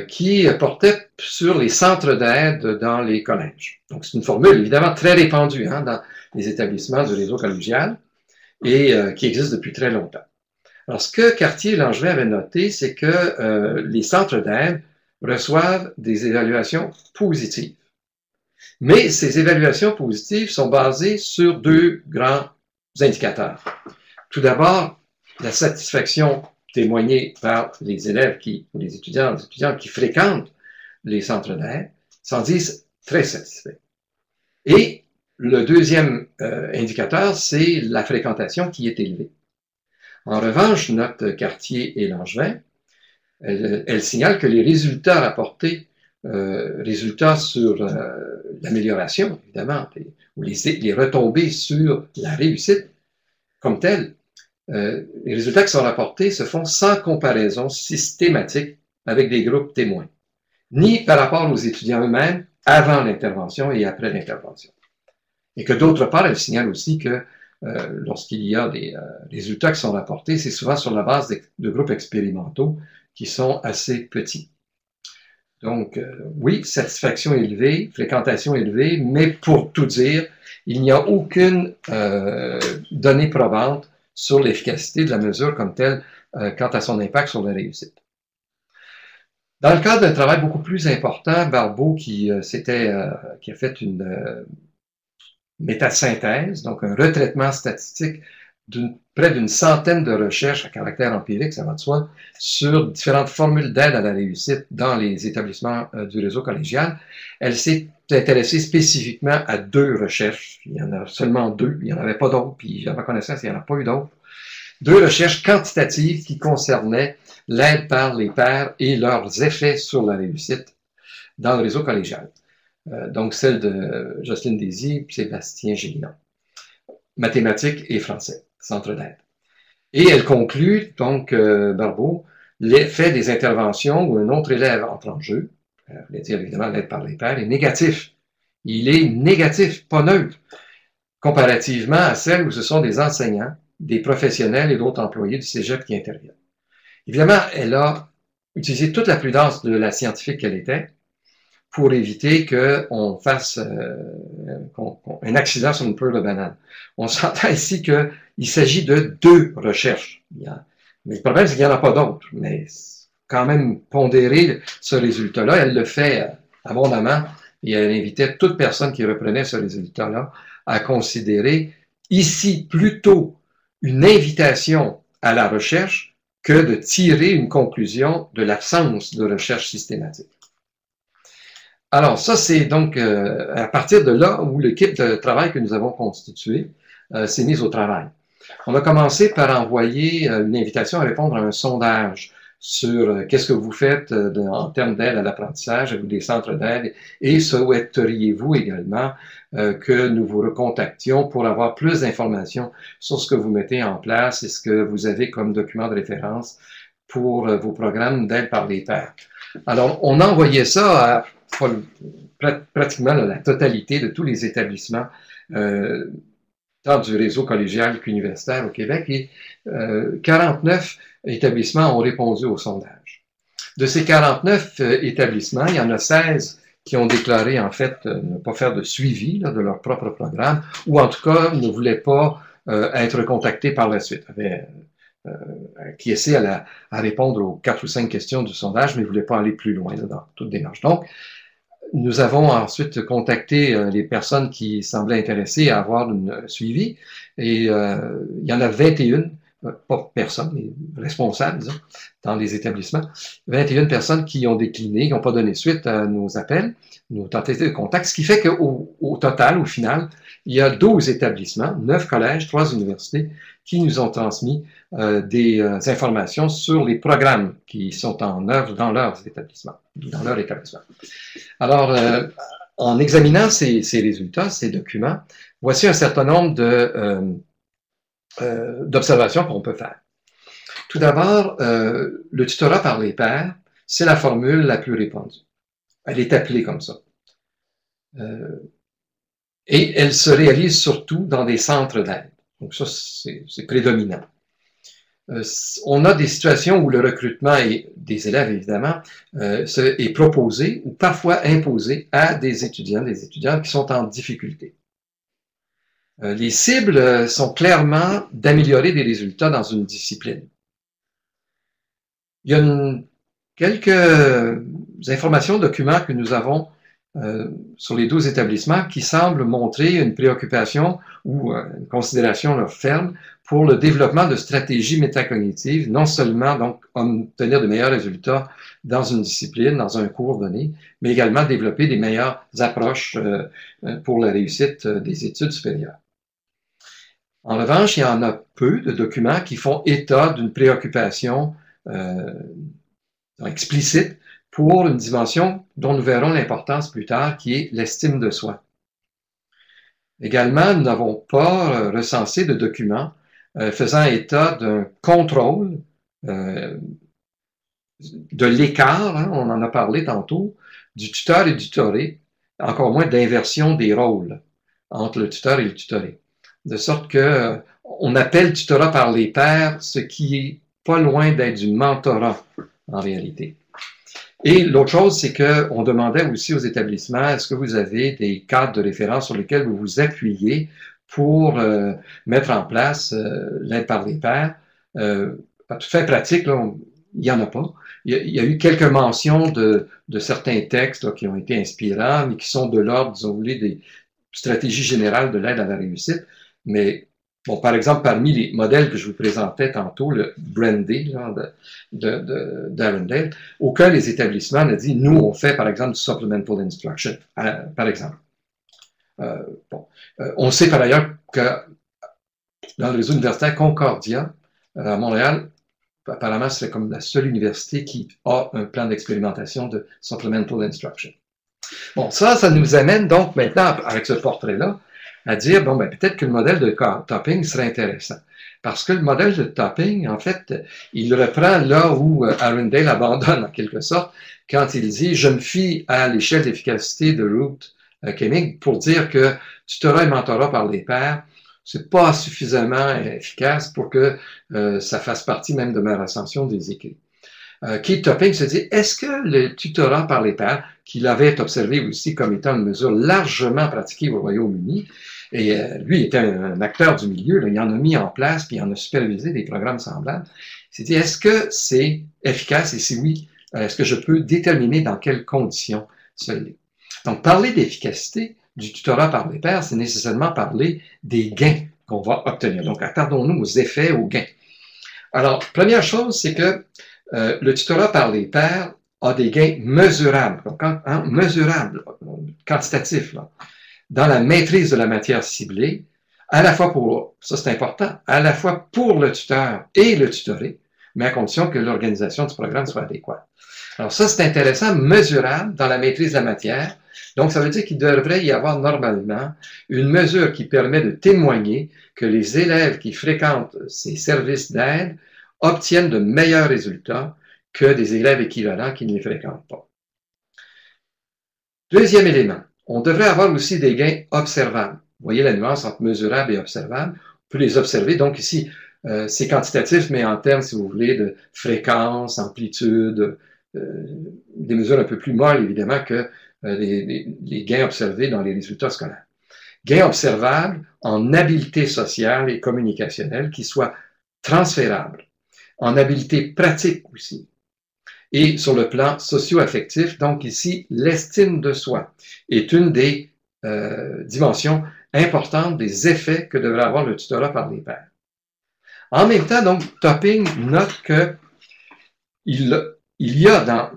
qui portait sur les centres d'aide dans les collèges. Donc, c'est une formule évidemment très répandue dans les établissements du réseau collégial et qui existe depuis très longtemps. Alors, ce que Cartier et Langevin avaient noté, c'est que les centres d'aide reçoivent des évaluations positives. Mais ces évaluations positives sont basées sur deux grands indicateurs. Tout d'abord, la satisfaction témoignée par les élèves ou les étudiants qui fréquentent les centres d'aide s'en disent très satisfaits. Et le deuxième indicateur, c'est la fréquentation qui est élevée. En revanche, note Cartier et Langevin, elle signale que les résultats rapportés, résultats sur l'amélioration, évidemment, ou les retombées sur la réussite comme telle, les résultats qui sont rapportés se font sans comparaison systématique avec des groupes témoins, ni par rapport aux étudiants eux-mêmes avant l'intervention et après l'intervention. Et que d'autre part, elle signale aussi que lorsqu'il y a des résultats qui sont rapportés, c'est souvent sur la base de groupes expérimentaux qui sont assez petits. Donc, oui, satisfaction élevée, fréquentation élevée, mais pour tout dire, il n'y a aucune donnée probante sur l'efficacité de la mesure comme telle quant à son impact sur la réussite. Dans le cadre d'un travail beaucoup plus important, Barbeau, qui a fait une métasynthèse, donc un retraitement statistique près d'une centaine de recherches à caractère empirique, ça va de soi, sur différentes formules d'aide à la réussite dans les établissements du réseau collégial. Elle s'est intéressée spécifiquement à deux recherches. Il y en a seulement deux, il n'y en avait pas d'autres, puis à ma connaissance, il n'y en a pas eu d'autres. Deux recherches quantitatives qui concernaient l'aide par les pairs et leurs effets sur la réussite dans le réseau collégial. Donc celle de Jocelyne Désy et Sébastien Gélinon. Mathématiques et français, centre d'aide. Et elle conclut, donc, Barbeau, l'effet des interventions où un autre élève entre en jeu, voulait dire évidemment l'aide par les pairs, est négatif. Il est négatif, pas neutre, comparativement à celle où ce sont des enseignants, des professionnels et d'autres employés du cégep qui interviennent. Évidemment, elle a utilisé toute la prudence de la scientifique qu'elle était pour éviter qu'on fasse un accident sur une pleure de banane. On s'entend ici qu'il s'agit de deux recherches. Mais le problème, c'est qu'il n'y en a pas d'autres. Mais quand même pondérer ce résultat-là, elle le fait abondamment et elle invitait toute personne qui reprenait ce résultat-là à considérer ici plutôt une invitation à la recherche que de tirer une conclusion de l'absence de recherche systématique. Alors, ça, c'est donc à partir de là où l'équipe de travail que nous avons constituée s'est mise au travail. On a commencé par envoyer une invitation à répondre à un sondage sur qu'est-ce que vous faites en termes d'aide à l'apprentissage, avez-vous des centres d'aide, et souhaiteriez-vous également que nous vous recontactions pour avoir plus d'informations sur ce que vous mettez en place et ce que vous avez comme document de référence pour vos programmes d'aide par les pairs. Alors, on a envoyé ça à pratiquement la totalité de tous les établissements tant du réseau collégial qu'universitaire au Québec, et 49 établissements ont répondu au sondage. De ces 49 établissements, il y en a 16 qui ont déclaré en fait ne pas faire de suivi là, de leur propre programme, ou en tout cas ne voulaient pas être contactés par la suite. Avaient acquiescé à répondre aux 4 ou 5 questions du sondage, mais ne voulaient pas aller plus loin là, dans toute démarche. Donc, nous avons ensuite contacté les personnes qui semblaient intéressées à avoir un suivi, et il y en a 21, pas personnes, mais responsables, disons, dans les établissements, 21 personnes qui ont décliné, qui n'ont pas donné suite à nos appels, nos tentatives de contact, ce qui fait qu'au total, au final, il y a 12 établissements, 9 collèges, 3 universités, qui nous ont transmis des informations sur les programmes qui sont en œuvre dans leurs établissements, dans leur établissement. Alors, en examinant ces résultats, ces documents, voici un certain nombre d'observations qu'on peut faire. Tout d'abord, le tutorat par les pairs, c'est la formule la plus répandue. Elle est appelée comme ça. Et elle se réalise surtout dans des centres d'aide. Donc ça, c'est prédominant. On a des situations où le recrutement des élèves, évidemment, est proposé ou parfois imposé à des étudiants qui sont en difficulté. Les cibles sont clairement d'améliorer des résultats dans une discipline. Il y a quelques informations, documents que nous avons sur les 12 établissements qui semblent montrer une préoccupation ou une considération ferme pour le développement de stratégies métacognitives, non seulement donc obtenir de meilleurs résultats dans une discipline, dans un cours donné, mais également développer des meilleures approches pour la réussite des études supérieures. En revanche, il y en a peu de documents qui font état d'une préoccupation explicite pour une dimension dont nous verrons l'importance plus tard, qui est l'estime de soi. Également, nous n'avons pas recensé de documents faisant état d'un contrôle de l'écart, hein, on en a parlé tantôt, du tuteur et du tutoré, encore moins d'inversion des rôles entre le tuteur et le tutoré. De sorte que on appelle tutorat par les pairs ce qui est pas loin d'être du mentorat en réalité. Et l'autre chose, c'est qu'on demandait aussi aux établissements, est-ce que vous avez des cadres de référence sur lesquels vous vous appuyez pour mettre en place l'aide par les pairs? Tout fait pratique, là, il n'y en a pas. Il y a eu quelques mentions de certains textes là, qui ont été inspirants, mais qui sont de l'ordre, disons, des stratégies générales de l'aide à la réussite. Mais, bon, par exemple, parmi les modèles que je vous présentais tantôt, le Brandy d'Arundel, aucun des établissements n'a dit, nous, on fait, par exemple, du supplemental instruction, par exemple. On sait par ailleurs que dans le réseau universitaire Concordia, à Montréal, apparemment, c'est comme la seule université qui a un plan d'expérimentation de supplemental instruction. Bon, ça nous amène donc maintenant, avec ce portrait-là, à dire, bon, ben, peut-être que le modèle de topping serait intéressant. Parce que le modèle de topping, en fait, il reprend là où Arundel abandonne, en quelque sorte, quand il dit, je me fie à l'échelle d'efficacité de Ruth Keming pour dire que tutorat et mentorat par les pairs, c'est pas suffisamment efficace pour que ça fasse partie même de ma recension des écrits. Keith Topping se dit, est-ce que le tutorat par les pairs, qu'il avait observé aussi comme étant une mesure largement pratiquée au Royaume-Uni, et lui était un acteur du milieu, là, il en a mis en place, puis il en a supervisé des programmes semblables, il s'est dit, est-ce que c'est efficace, et si oui, est-ce que je peux déterminer dans quelles conditions cela est? Donc, parler d'efficacité du tutorat par les pairs, c'est nécessairement parler des gains qu'on va obtenir. Donc, attardons-nous aux effets, aux gains. Alors, première chose, c'est que le tutorat par les pairs a des gains mesurables, donc, mesurables, quantitatifs, là, dans la maîtrise de la matière ciblée, à la fois pour, ça c'est important, à la fois pour le tuteur et le tutoré, mais à condition que l'organisation du programme soit adéquate. Alors ça, c'est intéressant, mesurable dans la maîtrise de la matière. Donc, ça veut dire qu'il devrait y avoir normalement une mesure qui permet de témoigner que les élèves qui fréquentent ces services d'aide obtiennent de meilleurs résultats que des élèves équivalents qui ne les fréquentent pas. Deuxième élément, on devrait avoir aussi des gains observables. Vous voyez la nuance entre mesurable et observable. On peut les observer. Donc ici, c'est quantitatif, mais en termes, si vous voulez, de fréquence, amplitude, des mesures un peu plus molles, évidemment, que les gains observés dans les résultats scolaires. Gains observables en habileté sociale et communicationnelle qui soient transférables, en habileté pratique aussi, et sur le plan socio-affectif. Donc ici, l'estime de soi est une des dimensions importantes des effets que devrait avoir le tutorat par les pairs. En même temps, donc, Topping note que il y a dans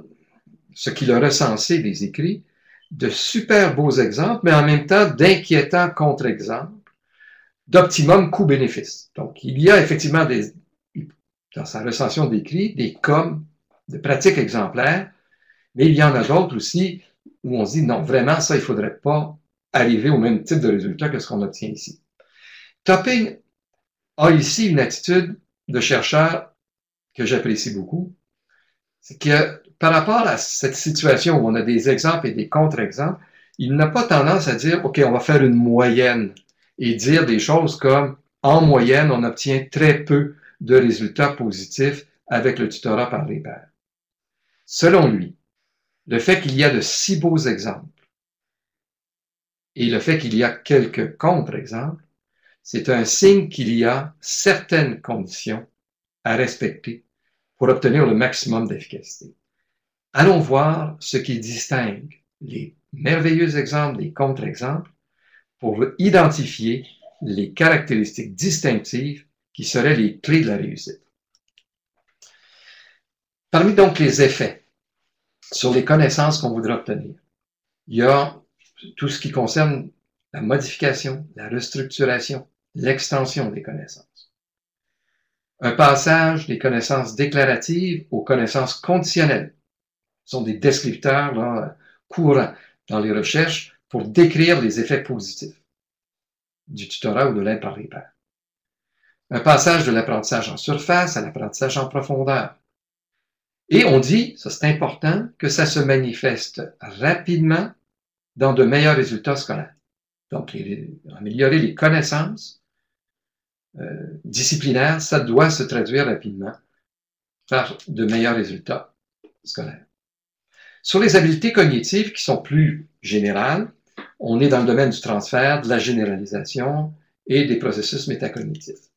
ce qu'il a recensé des écrits de super beaux exemples, mais en même temps d'inquiétants contre-exemples d'optimum coût-bénéfice. Donc, il y a effectivement dans sa recension d'écrits des cas de pratiques exemplaires, mais il y en a d'autres aussi où on se dit non, vraiment, ça, il ne faudrait pas arriver au même type de résultat que ce qu'on obtient ici. Topping a ici une attitude de chercheur que j'apprécie beaucoup, c'est que par rapport à cette situation où on a des exemples et des contre-exemples, il n'a pas tendance à dire, OK, on va faire une moyenne et dire des choses comme, en moyenne, on obtient très peu de résultats positifs avec le tutorat par les pairs. Selon lui, le fait qu'il y a de si beaux exemples et le fait qu'il y a quelques contre-exemples, c'est un signe qu'il y a certaines conditions à respecter pour obtenir le maximum d'efficacité. Allons voir ce qui distingue les merveilleux exemples des contre-exemples pour identifier les caractéristiques distinctives qui seraient les clés de la réussite. Parmi donc les effets sur les connaissances qu'on voudrait obtenir, il y a tout ce qui concerne la modification, la restructuration, l'extension des connaissances. Un passage des connaissances déclaratives aux connaissances conditionnelles sont des descripteurs là, courants dans les recherches pour décrire les effets positifs du tutorat ou de l'aide par les pairs. Un passage de l'apprentissage en surface à l'apprentissage en profondeur. Et on dit, ça c'est important, que ça se manifeste rapidement dans de meilleurs résultats scolaires. Donc, améliorer les connaissances disciplinaires, ça doit se traduire rapidement par de meilleurs résultats scolaires. Sur les habiletés cognitives qui sont plus générales, on est dans le domaine du transfert, de la généralisation et des processus métacognitifs.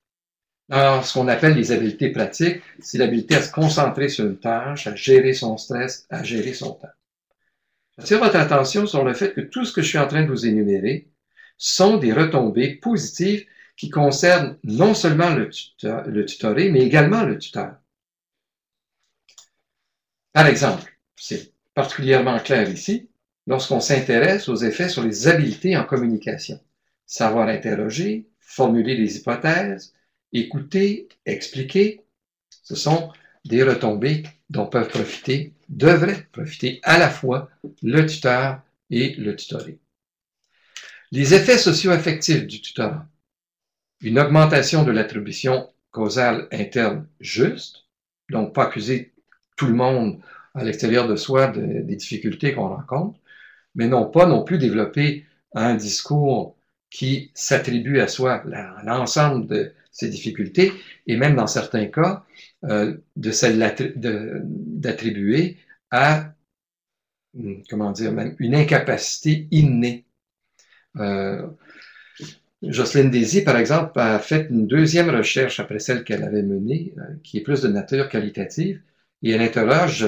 Alors, ce qu'on appelle les habiletés pratiques, c'est l'habileté à se concentrer sur une tâche, à gérer son stress, à gérer son temps. J'attire votre attention sur le fait que tout ce que je suis en train de vous énumérer sont des retombées positives qui concernent non seulement le tutoré, mais également le tuteur. Par exemple, c'est particulièrement clair ici, lorsqu'on s'intéresse aux effets sur les habiletés en communication. Savoir interroger, formuler des hypothèses, écouter, expliquer, ce sont des retombées dont devraient profiter à la fois le tuteur et le tutoré. Les effets socio-affectifs du tutorat. Une augmentation de l'attribution causale interne juste, donc pas accuser tout le monde à l'extérieur de soi des difficultés qu'on rencontre, mais non pas non plus développer un discours qui s'attribue à soi l'ensemble de ces difficultés, et même dans certains cas, d'attribuer à, comment dire, même une incapacité innée. Jocelyne Daisy, par exemple, a fait une deuxième recherche après celle qu'elle avait menée, qui est plus de nature qualitative, et elle interroge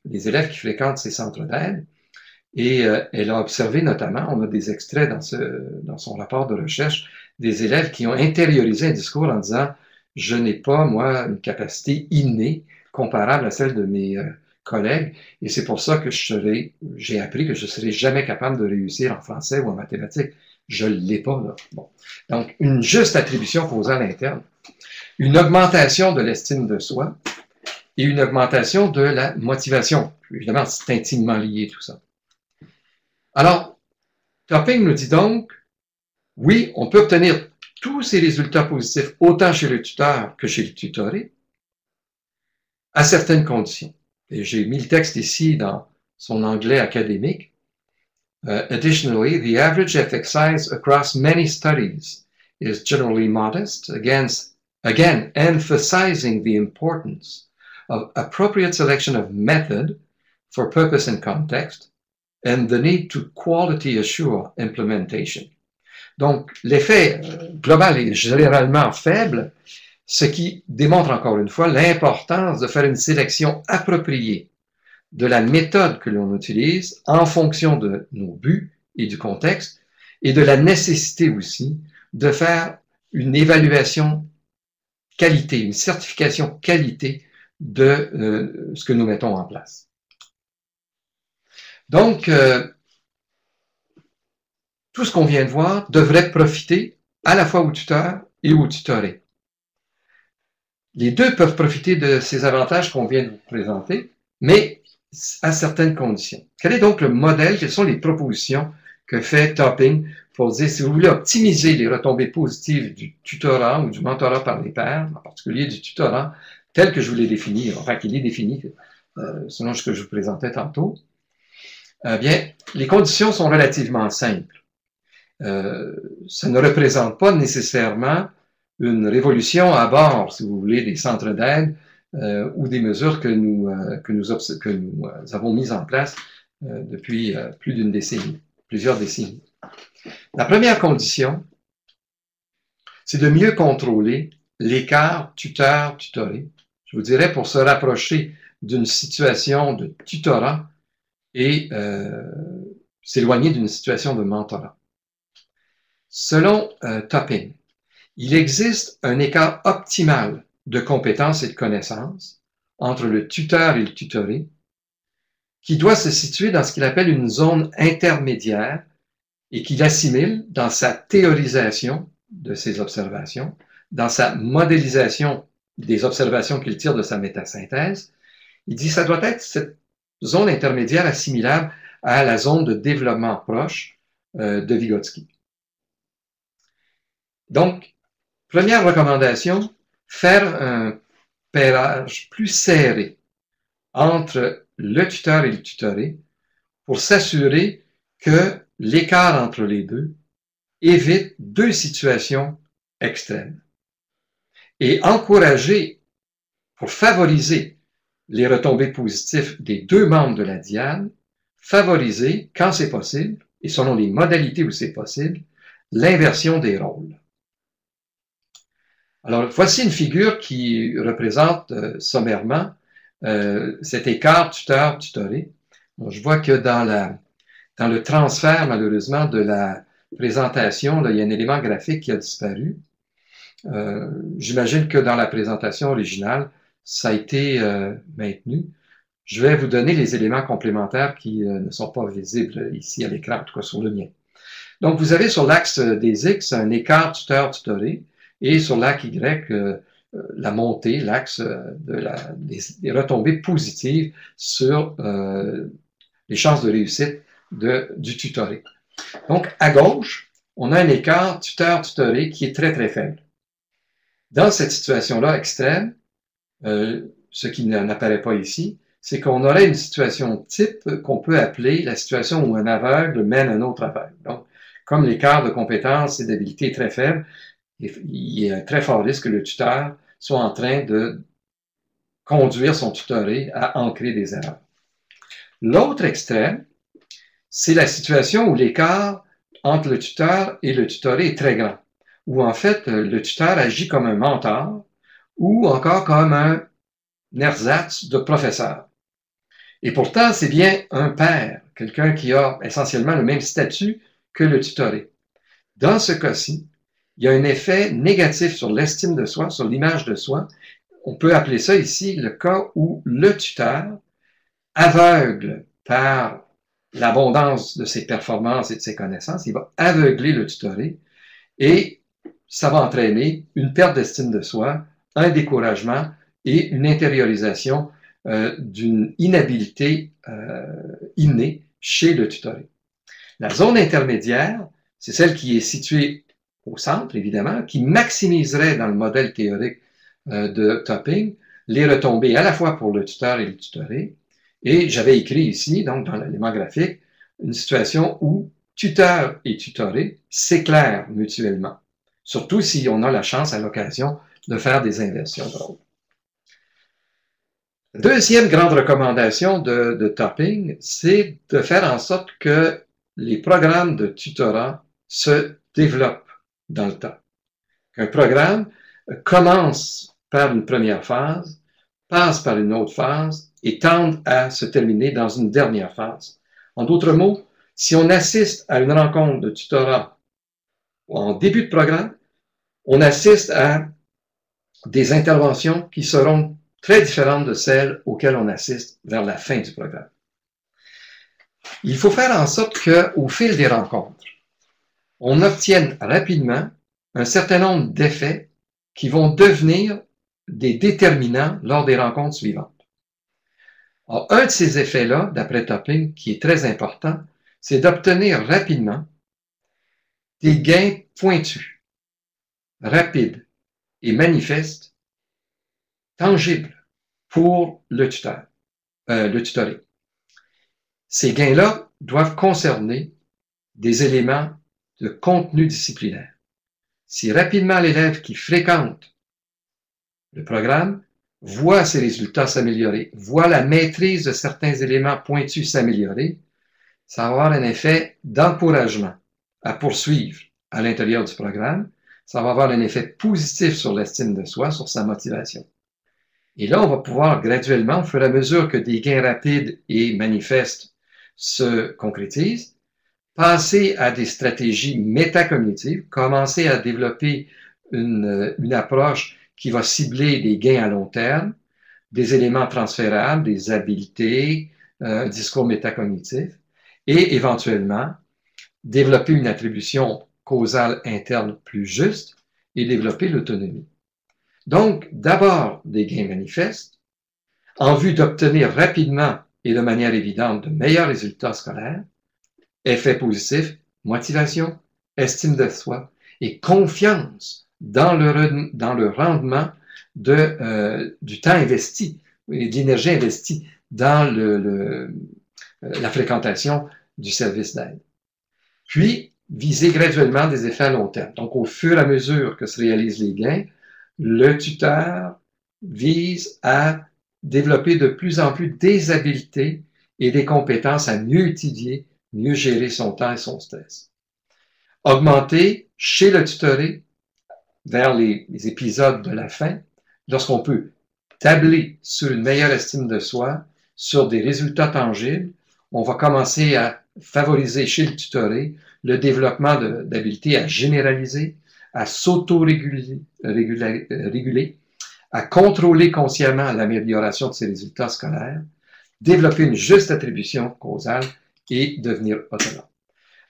les élèves qui fréquentent ces centres d'aide, et elle a observé notamment, on a des extraits dans son rapport de recherche, des élèves qui ont intériorisé un discours en disant « Je n'ai pas, moi, une capacité innée comparable à celle de mes collègues, et c'est pour ça que j'ai appris que je ne serai jamais capable de réussir en français ou en mathématiques. Je ne l'ai pas, là. » Bon. Donc, une juste attribution causale interne, une augmentation de l'estime de soi et une augmentation de la motivation. Évidemment, c'est intimement lié tout ça. Alors, Topping nous dit donc, oui, on peut obtenir tous ces résultats positifs autant chez le tuteur que chez le tutoré, à certaines conditions. Et j'ai mis le texte ici dans son anglais académique. Additionally, the average effect size across many studies is generally modest, again emphasizing the importance of appropriate selection of method for purpose and context, and the need to quality assure implementation. Donc, l'effet global est généralement faible, ce qui démontre encore une fois l'importance de faire une sélection appropriée de la méthode que l'on utilise en fonction de nos buts et du contexte, et de la nécessité aussi de faire une évaluation qualité, une certification qualité de ce que nous mettons en place. Donc, tout ce qu'on vient de voir devrait profiter à la fois au tuteur et au tutoré. Les deux peuvent profiter de ces avantages qu'on vient de vous présenter, mais à certaines conditions. Quel est donc le modèle? Quelles sont les propositions que fait Topping pour dire, si vous voulez optimiser les retombées positives du tutorat ou du mentorat par les pairs, en particulier du tutorat, tel que je vous l'ai défini, enfin qu'il est défini selon ce que je vous présentais tantôt, bien, les conditions sont relativement simples. Ça ne représente pas nécessairement une révolution à bord, si vous voulez, des centres d'aide ou des mesures que nous avons mises en place depuis plus d'une décennie, plusieurs décennies. La première condition, c'est de mieux contrôler l'écart tuteur-tutoré. Je vous dirais pour se rapprocher d'une situation de tutorat et s'éloigner d'une situation de mentorat. Selon Topping, il existe un écart optimal de compétences et de connaissances entre le tuteur et le tutoré qui doit se situer dans ce qu'il appelle une zone intermédiaire et qu'il assimile dans sa théorisation de ses observations, dans sa modélisation des observations qu'il tire de sa métasynthèse. Il dit que ça doit être cette zone intermédiaire assimilable à la zone de développement proche de Vygotsky. Donc, première recommandation, faire un pairage plus serré entre le tuteur et le tutoré pour s'assurer que l'écart entre les deux évite deux situations extrêmes. Et encourager, pour favoriser les retombées positives des deux membres de la diade, favoriser, quand c'est possible, et selon les modalités où c'est possible, l'inversion des rôles. Alors, voici une figure qui représente sommairement cet écart tuteur-tutoré. Bon, je vois que dans le transfert, malheureusement, de la présentation, là, il y a un élément graphique qui a disparu. J'imagine que dans la présentation originale, ça a été maintenu. Je vais vous donner les éléments complémentaires qui ne sont pas visibles ici à l'écran, en tout cas sur le mien. Donc, vous avez sur l'axe des X un écart tuteur-tutoré et sur l'axe Y, la montée, l'axe des retombées positives sur les chances de réussite du tutoré. Donc, à gauche, on a un écart tuteur-tutoré qui est très, très faible. Dans cette situation-là extrême, ce qui n'apparaît pas ici, c'est qu'on aurait une situation type qu'on peut appeler la situation où un aveugle mène un autre aveugle. Donc, comme l'écart de compétences et d'habilité est très faible, il y a un très fort risque que le tuteur soit en train de conduire son tutoré à ancrer des erreurs. L'autre extrême, c'est la situation où l'écart entre le tuteur et le tutoré est très grand, où en fait le tuteur agit comme un mentor ou encore comme un ersatz de professeur. Et pourtant, c'est bien un pair, quelqu'un qui a essentiellement le même statut que le tutoré. Dans ce cas-ci, il y a un effet négatif sur l'estime de soi, sur l'image de soi. On peut appeler ça ici le cas où le tuteur, aveugle par l'abondance de ses performances et de ses connaissances, il va aveugler le tutoré et ça va entraîner une perte d'estime de soi, un découragement et une intériorisation d'une inhabilité innée chez le tutoré. La zone intermédiaire, c'est celle qui est située au centre, évidemment, qui maximiserait dans le modèle théorique de Topping les retombées à la fois pour le tuteur et le tutoré. Et j'avais écrit ici, donc dans l'élément graphique, une situation où tuteur et tutoré s'éclairent mutuellement, surtout si on a la chance à l'occasion de faire des inversions de rôle. Deuxième grande recommandation de Topping, c'est de faire en sorte que les programmes de tutorat se développent dans le temps. Qu'un programme commence par une première phase, passe par une autre phase et tende à se terminer dans une dernière phase. En d'autres mots, si on assiste à une rencontre de tutorat en début de programme, on assiste à des interventions qui seront très différentes de celles auxquelles on assiste vers la fin du programme. Il faut faire en sorte qu'au fil des rencontres, on obtienne rapidement un certain nombre d'effets qui vont devenir des déterminants lors des rencontres suivantes. Alors, un de ces effets-là, d'après Topping, qui est très important, c'est d'obtenir rapidement des gains pointus, rapides et manifestes, tangibles pour le tuteur, le tutoré. Ces gains-là doivent concerner des éléments de contenu disciplinaire. Si rapidement l'élève qui fréquente le programme voit ses résultats s'améliorer, voit la maîtrise de certains éléments pointus s'améliorer, ça va avoir un effet d'encouragement à poursuivre à l'intérieur du programme. Ça va avoir un effet positif sur l'estime de soi, sur sa motivation. Et là, on va pouvoir graduellement, au fur et à mesure que des gains rapides et manifestes se concrétisent, passer à des stratégies métacognitives, commencer à développer une approche qui va cibler des gains à long terme, des éléments transférables, des habiletés, un discours métacognitif, et éventuellement développer une attribution causale interne plus juste et développer l'autonomie. Donc, d'abord des gains manifestes, en vue d'obtenir rapidement et de manière évidente de meilleurs résultats scolaires, effets positifs, motivation, estime de soi et confiance dans le rendement du temps investi et de l'énergie investie dans la fréquentation du service d'aide. Puis, viser graduellement des effets à long terme. Donc, au fur et à mesure que se réalisent les gains, le tuteur vise à développer de plus en plus des habiletés et des compétences à mieux étudier, mieux gérer son temps et son stress. Augmenter chez le tutoré, vers les épisodes de la fin, lorsqu'on peut tabler sur une meilleure estime de soi, sur des résultats tangibles, on va commencer à favoriser chez le tutoré le développement d'habiletés à généraliser, à s'auto-réguler, à contrôler consciemment l'amélioration de ses résultats scolaires, développer une juste attribution causale et devenir autonome.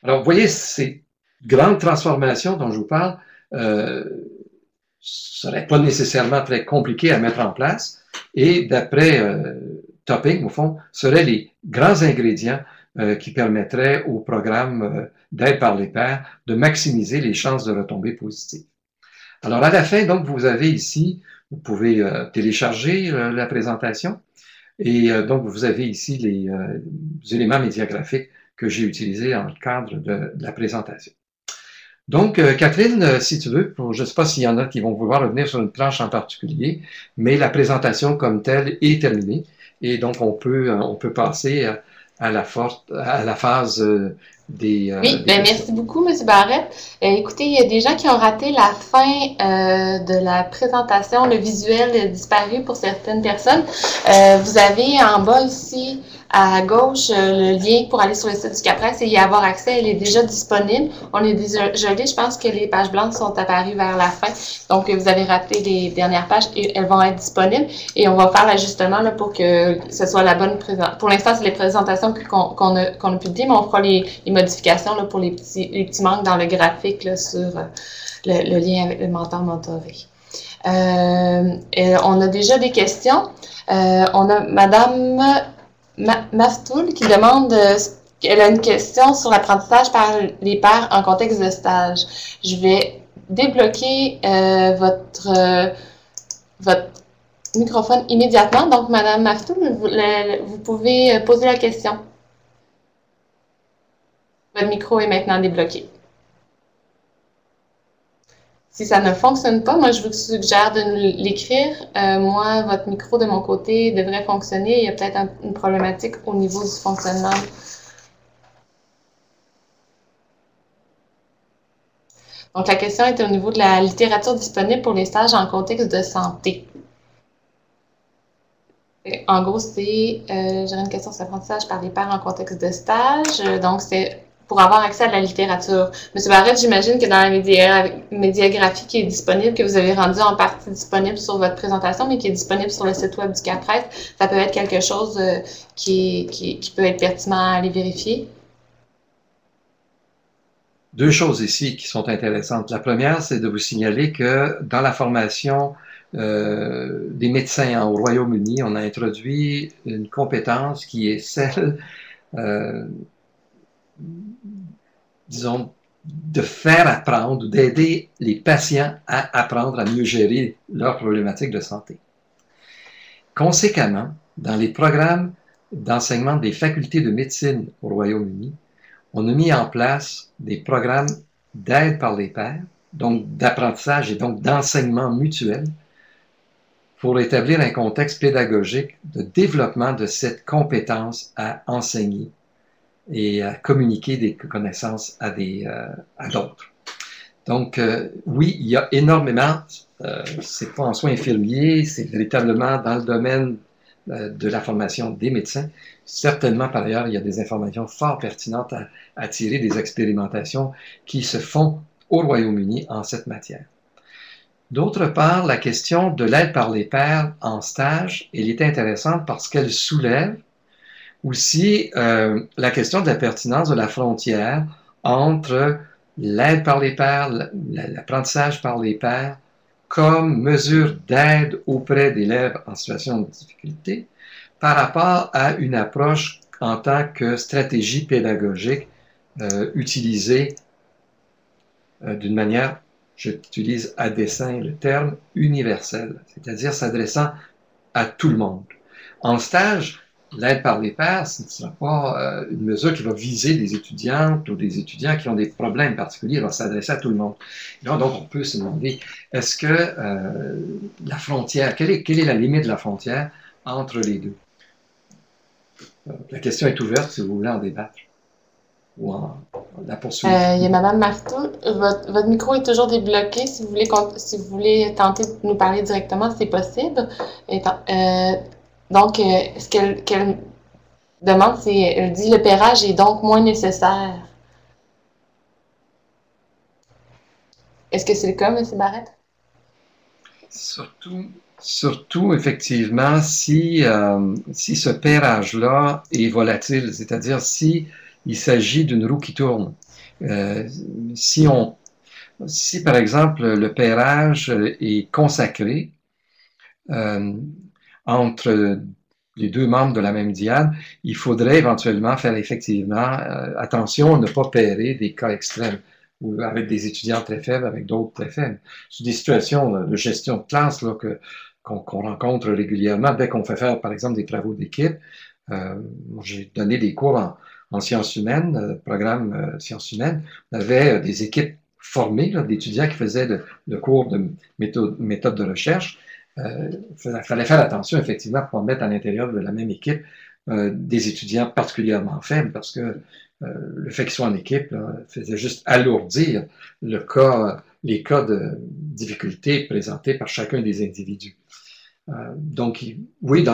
Alors, vous voyez, ces grandes transformations dont je vous parle ne seraient pas nécessairement très compliquées à mettre en place et d'après Topping, au fond, seraient les grands ingrédients qui permettraient au programme d'aide par les pairs de maximiser les chances de retombées positives. Alors, à la fin, donc, vous avez ici, vous pouvez télécharger la présentation et donc, vous avez ici les éléments médiagraphiques que j'ai utilisés dans le cadre de la présentation. Donc, Catherine, si tu veux, je ne sais pas s'il y en a qui vont vouloir revenir sur une planche en particulier, mais la présentation comme telle est terminée et donc on peut passer à la phase des... Oui, merci beaucoup, M. Barrette. Écoutez, il y a des gens qui ont raté la fin de la présentation. Le visuel est disparu pour certaines personnes. Vous avez en bas ici, à gauche, le lien pour aller sur le site du CAPRES et y avoir accès. Elle est déjà disponible. On est déjà gelé. Je pense que les pages blanches sont apparues vers la fin. Donc, vous avez raté les dernières pages et elles vont être disponibles. Et on va faire l'ajustement là, pour que ce soit la bonne présentation. Pour l'instant, c'est les présentations qu'on a publiées, mais on fera les modifications là, pour les petits manques dans le graphique là, sur le lien avec le mentor-mentoré. On a déjà des questions. On a Madame Maftoul qui demande, elle a une question sur l'apprentissage par les pairs en contexte de stage. Je vais débloquer votre microphone immédiatement. Donc, Madame Maftoul, vous pouvez poser la question. Votre micro est maintenant débloqué. Si ça ne fonctionne pas, moi, je vous suggère de nous l'écrire. Moi, votre micro de mon côté devrait fonctionner. Il y a peut-être une problématique au niveau du fonctionnement. Donc, la question est au niveau de la littérature disponible pour les stages en contexte de santé. En gros, c'est, j'aurais une question sur l'apprentissage par les pairs en contexte de stage. Donc, c'est pour avoir accès à la littérature. Monsieur Barrette, j'imagine que dans la médiagraphie qui est disponible, que vous avez rendu en partie disponible sur votre présentation, mais qui est disponible sur le site web du CAPRES, ça peut être quelque chose qui peut être pertinent à aller vérifier. Deux choses ici qui sont intéressantes. La première, c'est de vous signaler que dans la formation des médecins au Royaume-Uni, on a introduit une compétence qui est celle, disons, de faire apprendre, d'aider les patients à apprendre à mieux gérer leurs problématiques de santé. Conséquemment, dans les programmes d'enseignement des facultés de médecine au Royaume-Uni, on a mis en place des programmes d'aide par les pairs, donc d'apprentissage et donc d'enseignement mutuel, pour établir un contexte pédagogique de développement de cette compétence à enseigner et à communiquer des connaissances à d'autres. Donc, oui, il y a énormément, c'est pas en soins infirmiers, c'est véritablement dans le domaine de la formation des médecins. Certainement, par ailleurs, il y a des informations fort pertinentes à tirer des expérimentations qui se font au Royaume-Uni en cette matière. D'autre part, la question de l'aide par les pairs en stage, elle est intéressante parce qu'elle soulève aussi la question de la pertinence de la frontière entre l'aide par les pairs, l'apprentissage par les pairs, comme mesure d'aide auprès d'élèves en situation de difficulté, par rapport à une approche en tant que stratégie pédagogique utilisée d'une manière, j'utilise à dessein le terme universel, c'est-à-dire s'adressant à tout le monde. En stage, l'aide par les pairs, ce ne sera pas une mesure qui va viser des étudiantes ou des étudiants qui ont des problèmes particuliers, elle va s'adresser à tout le monde. Donc, on peut se demander, est-ce que la frontière, quelle est la limite de la frontière entre les deux? La question est ouverte si vous voulez en débattre ou en la poursuivre. Il y a Madame Marteau, votre micro est toujours débloqué. Si vous voulez tenter de nous parler directement, c'est possible. Donc, ce qu'elle demande, c'est, elle dit, le pairage est donc moins nécessaire. Est-ce que c'est le cas, M. Barrette? Surtout, effectivement, si ce pairage-là est volatile, c'est-à-dire si il s'agit d'une roue qui tourne. Si, par exemple, le pairage est consacré entre les deux membres de la même diade, il faudrait éventuellement faire effectivement attention à ne pas pairer des cas extrêmes, ou avec des étudiants très faibles, avec d'autres très faibles. C'est des situations de gestion de classe là, qu'on rencontre régulièrement dès qu'on fait faire, par exemple, des travaux d'équipe. J'ai donné des cours en sciences humaines, programme sciences humaines. On avait des équipes formées d'étudiants qui faisaient le cours de méthode de recherche. Il fallait faire attention, effectivement, pour mettre à l'intérieur de la même équipe des étudiants particulièrement faibles, parce que le fait qu'ils soient en équipe faisait juste alourdir les cas de difficulté présentés par chacun des individus. Donc, oui,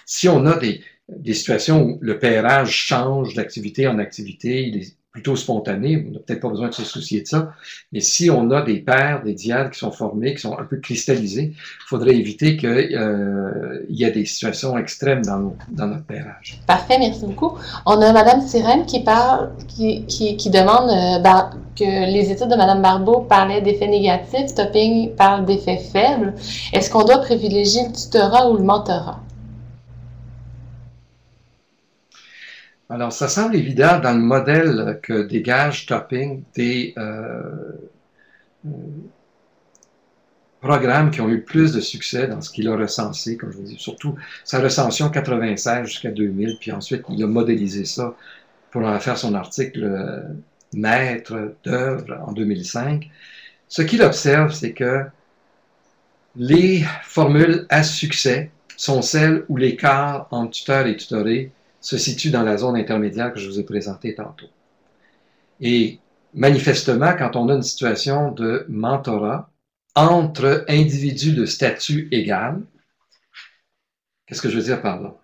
si on a des situations où le pairage change d'activité en activité, il est plutôt spontané, on n'a peut-être pas besoin de se soucier de ça, mais si on a des pairs, des diades qui sont formés, qui sont un peu cristallisés, il faudrait éviter qu'il y ait des situations extrêmes dans notre pairage. Parfait, merci beaucoup. On a Mme Sirène qui demande que les études de Mme Barbeau parlaient d'effets négatifs, Topping parle d'effets faibles. Est-ce qu'on doit privilégier le tutorat ou le mentorat? Alors, ça semble évident dans le modèle que dégage Topping des programmes qui ont eu plus de succès dans ce qu'il a recensé, comme je vous dis, surtout sa recension 96 jusqu'à 2000, puis ensuite il a modélisé ça pour en faire son article maître d'œuvre en 2005. Ce qu'il observe, c'est que les formules à succès sont celles où l'écart entre tuteur et tutoré se situe dans la zone intermédiaire que je vous ai présentée tantôt. Et manifestement, quand on a une situation de mentorat entre individus de statut égal, qu'est-ce que je veux dire par là?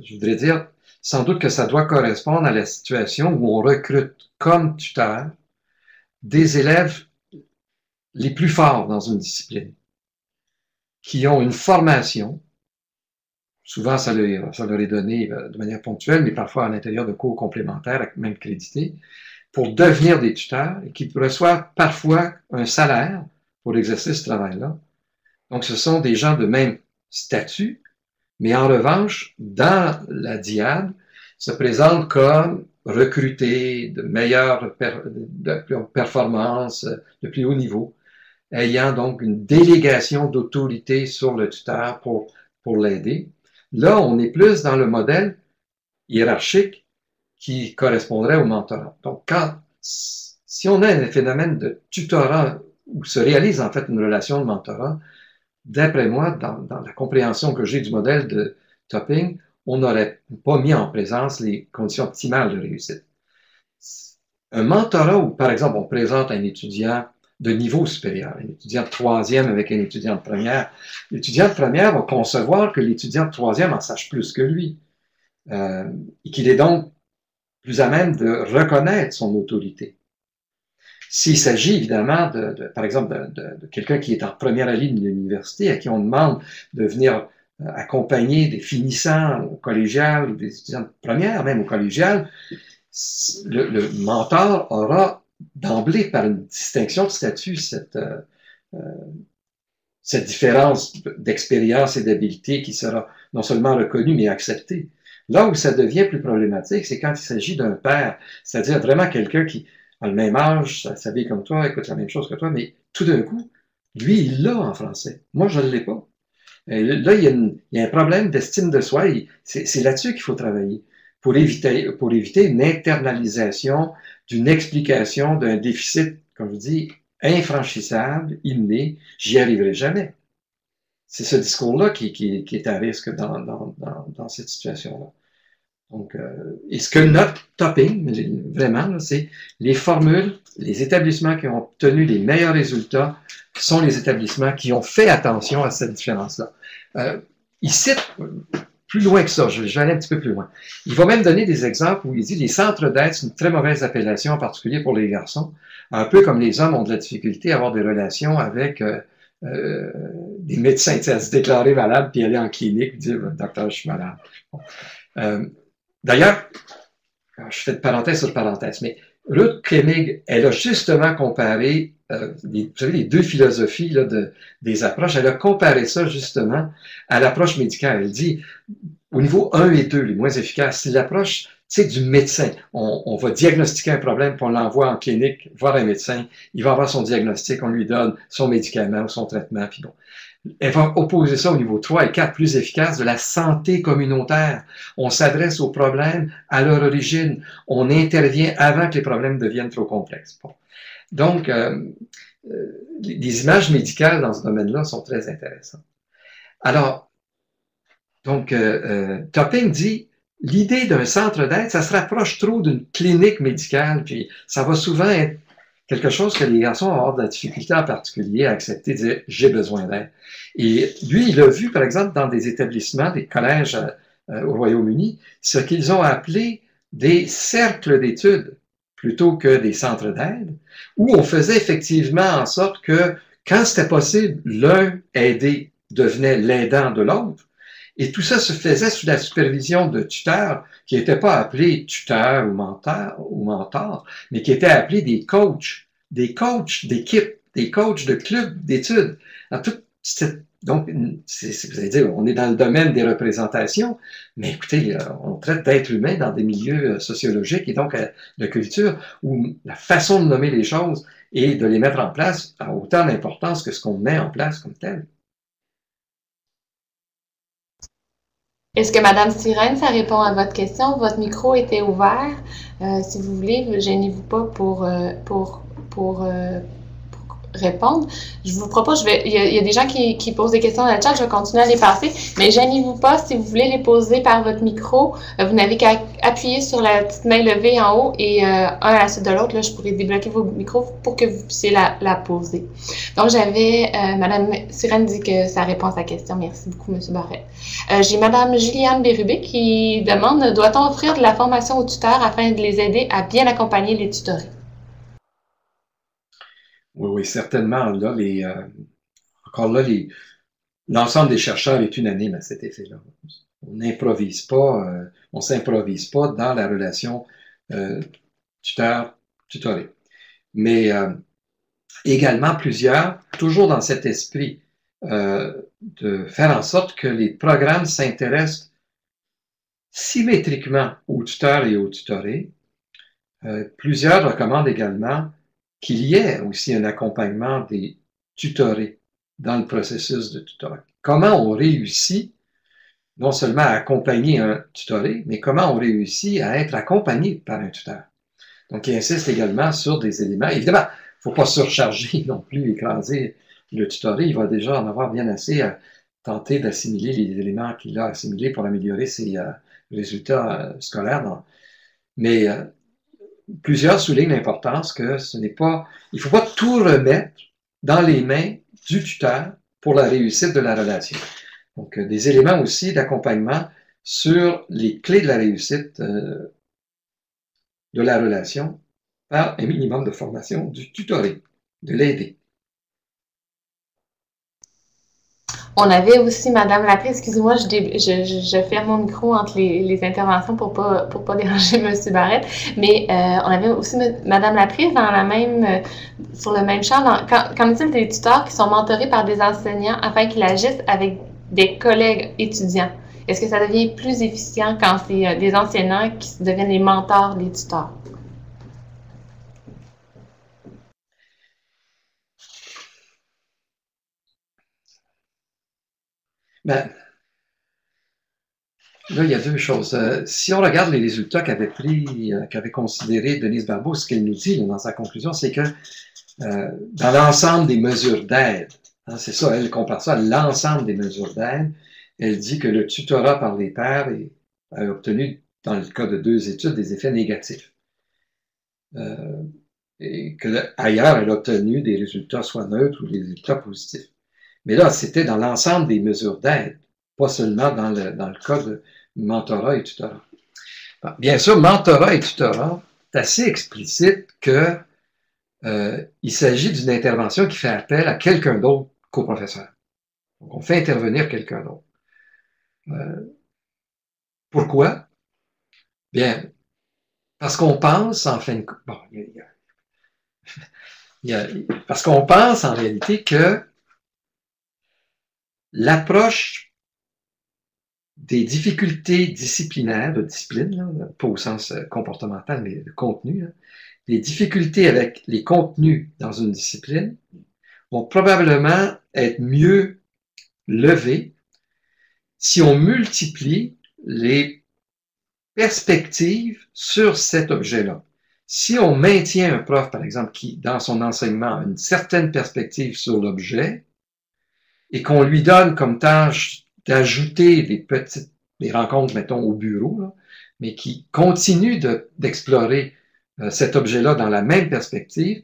Je voudrais dire, sans doute que ça doit correspondre à la situation où on recrute comme tuteur des élèves les plus forts dans une discipline, qui ont une formation, souvent ça leur est donné de manière ponctuelle, mais parfois à l'intérieur de cours complémentaires, même crédités, pour devenir des tuteurs et qui reçoivent parfois un salaire pour exercer ce travail-là. Donc ce sont des gens de même statut, mais en revanche, dans la diade, se présentent comme recrutés de meilleures performances, de plus haut niveau, ayant donc une délégation d'autorité sur le tuteur pour l'aider. Là, on est plus dans le modèle hiérarchique qui correspondrait au mentorat. Donc, si on a un phénomène de tutorat où se réalise en fait une relation de mentorat, d'après moi, dans la compréhension que j'ai du modèle de Topping, on n'aurait pas mis en présence les conditions optimales de réussite. Un mentorat où, par exemple, on présente un étudiant de niveau supérieur, un étudiant de troisième avec un étudiant de première, l'étudiant de première va concevoir que l'étudiant de troisième en sache plus que lui, et qu'il est donc plus à même de reconnaître son autorité. S'il s'agit évidemment, par exemple, de quelqu'un qui est en première ligne de l'université, à qui on demande de venir accompagner des finissants au collégial ou des étudiants de première, même au collégial, le mentor aura d'emblée, par une distinction de statut, cette différence d'expérience et d'habileté qui sera non seulement reconnue, mais acceptée. Là où ça devient plus problématique, c'est quand il s'agit d'un père, c'est-à-dire vraiment quelqu'un qui a le même âge, s'habille comme toi, écoute la même chose que toi, mais tout d'un coup, lui, il l'a en français. Moi, je ne l'ai pas. Et là, il y a un problème d'estime de soi. C'est là-dessus qu'il faut travailler pour éviter une internalisation d'une explication d'un déficit, comme je dis, infranchissable, inné, j'y arriverai jamais. C'est ce discours-là qui est à risque dans cette situation-là. Donc, et ce que note Topping, vraiment, c'est les formules, les établissements qui ont obtenu les meilleurs résultats sont les établissements qui ont fait attention à cette différence-là. Il cite plus loin que ça, je vais aller un petit peu plus loin. Il va même donner des exemples où il dit les centres d'aide, c'est une très mauvaise appellation, en particulier pour les garçons, un peu comme les hommes ont de la difficulté à avoir des relations avec des médecins, à se déclarer malade puis aller en clinique et dire « Docteur, je suis malade bon. ». D'ailleurs, je fais de parenthèse sur parenthèse, mais Ruth Kemig, elle a justement comparé, vous savez, les deux philosophies là, des approches, elle a comparé ça justement à l'approche médicale. Elle dit, au niveau 1 et 2, les moins efficaces, c'est l'approche du médecin. On va diagnostiquer un problème, puis on l'envoie en clinique voir un médecin, il va avoir son diagnostic, on lui donne son médicament ou son traitement, puis bon. Elle va opposer ça au niveau 3 et 4, plus efficace, de la santé communautaire. On s'adresse aux problèmes à leur origine. On intervient avant que les problèmes deviennent trop complexes. Bon. Donc, les images médicales dans ce domaine-là sont très intéressantes. Alors, donc, Topping dit, l'idée d'un centre d'aide, ça se rapproche trop d'une clinique médicale, puis ça va souvent être quelque chose que les garçons vont avoir de la difficulté en particulier à accepter, de dire « j'ai besoin d'aide ». Et lui, il a vu, par exemple, dans des établissements, des collèges au Royaume-Uni, ce qu'ils ont appelé des cercles d'études plutôt que des centres d'aide, où on faisait effectivement en sorte que, quand c'était possible, l'un aidé devenait l'aidant de l'autre. Et tout ça se faisait sous la supervision de tuteurs qui n'étaient pas appelés tuteurs ou mentors, mais qui étaient appelés des coachs d'équipe, des coachs de clubs d'études. Donc, vous allez dire, on est dans le domaine des représentations, mais écoutez, on traite d'êtres humains dans des milieux sociologiques et donc de culture où la façon de nommer les choses et de les mettre en place a autant d'importance que ce qu'on met en place comme tel. Est-ce que Madame Sirène, ça répond à votre question? Votre micro était ouvert. Si vous voulez, gênez-vous pas pour répondre. Je vous propose, il y a des gens qui posent des questions dans le chat, je vais continuer à les passer, mais gênez-vous pas, si vous voulez les poser par votre micro, vous n'avez qu'à appuyer sur la petite main levée en haut et un à la suite de l'autre, là, je pourrais débloquer vos micros pour que vous puissiez la poser. Donc, j'avais, Madame Sirène dit que ça répond à sa question. Merci beaucoup, Monsieur Barrette. J'ai Madame Juliane Bérubé qui demande, doit-on offrir de la formation aux tuteurs afin de les aider à bien accompagner les tutorés? Oui, oui, certainement. Là, encore là, l'ensemble des chercheurs est unanime à cet effet-là. On n'improvise pas, on s'improvise pas dans la relation tuteur-tutoré. Mais également plusieurs, toujours dans cet esprit de faire en sorte que les programmes s'intéressent symétriquement aux tuteurs et aux tutorés. Plusieurs recommandent également qu'il y ait aussi un accompagnement des tutorés dans le processus de tutorat. Comment on réussit non seulement à accompagner un tutoré, mais comment on réussit à être accompagné par un tuteur. Donc, il insiste également sur des éléments. Évidemment, il ne faut pas surcharger non plus, écraser le tutoré. Il va déjà en avoir bien assez à tenter d'assimiler les éléments qu'il a assimilés pour améliorer ses résultats scolaires. Mais plusieurs soulignent l'importance que ce n'est pas, il ne faut pas tout remettre dans les mains du tuteur pour la réussite de la relation. Donc, des éléments aussi d'accompagnement sur les clés de la réussite de la relation par un minimum de formation du tutoré, de l'aider. On avait aussi Madame Laprise, excusez-moi, je ferme mon micro entre les interventions pour pas déranger Monsieur Barrette, mais on avait aussi Madame Laprise dans la même, sur le même champ. Qu'en est-il des tuteurs qui sont mentorés par des enseignants afin qu'ils agissent avec des collègues étudiants? Est-ce que ça devient plus efficient quand c'est des enseignants qui deviennent les mentors des tuteurs? Ben, là, il y a deux choses. Si on regarde les résultats qu'avait considéré Denise Barbeau, ce qu'elle nous dit dans sa conclusion, c'est que dans l'ensemble des mesures d'aide, hein, c'est ça, elle compare ça à l'ensemble des mesures d'aide, elle dit que le tutorat par les pairs a obtenu, dans le cas de 2 études, des effets négatifs. Et que ailleurs, elle a obtenu des résultats soit neutres ou des résultats positifs. Mais là, c'était dans l'ensemble des mesures d'aide, pas seulement dans le cas de mentorat et tutorat. Bon, bien sûr, mentorat et tutorat, c'est assez explicite que il s'agit d'une intervention qui fait appel à quelqu'un d'autre qu'au professeur. Donc, on fait intervenir quelqu'un d'autre. Pourquoi? Bien, parce qu'on pense, en fin de compte, bon, parce qu'on pense en réalité que l'approche des difficultés disciplinaires, de discipline, là, pas au sens comportemental, mais de contenu, là, les difficultés avec les contenus dans une discipline vont probablement être mieux levées si on multiplie les perspectives sur cet objet-là. Si on maintient un prof, par exemple, qui, dans son enseignement, a une certaine perspective sur l'objet, et qu'on lui donne comme tâche d'ajouter des rencontres, mettons, au bureau, là, mais qui continue d'explorer cet objet-là dans la même perspective,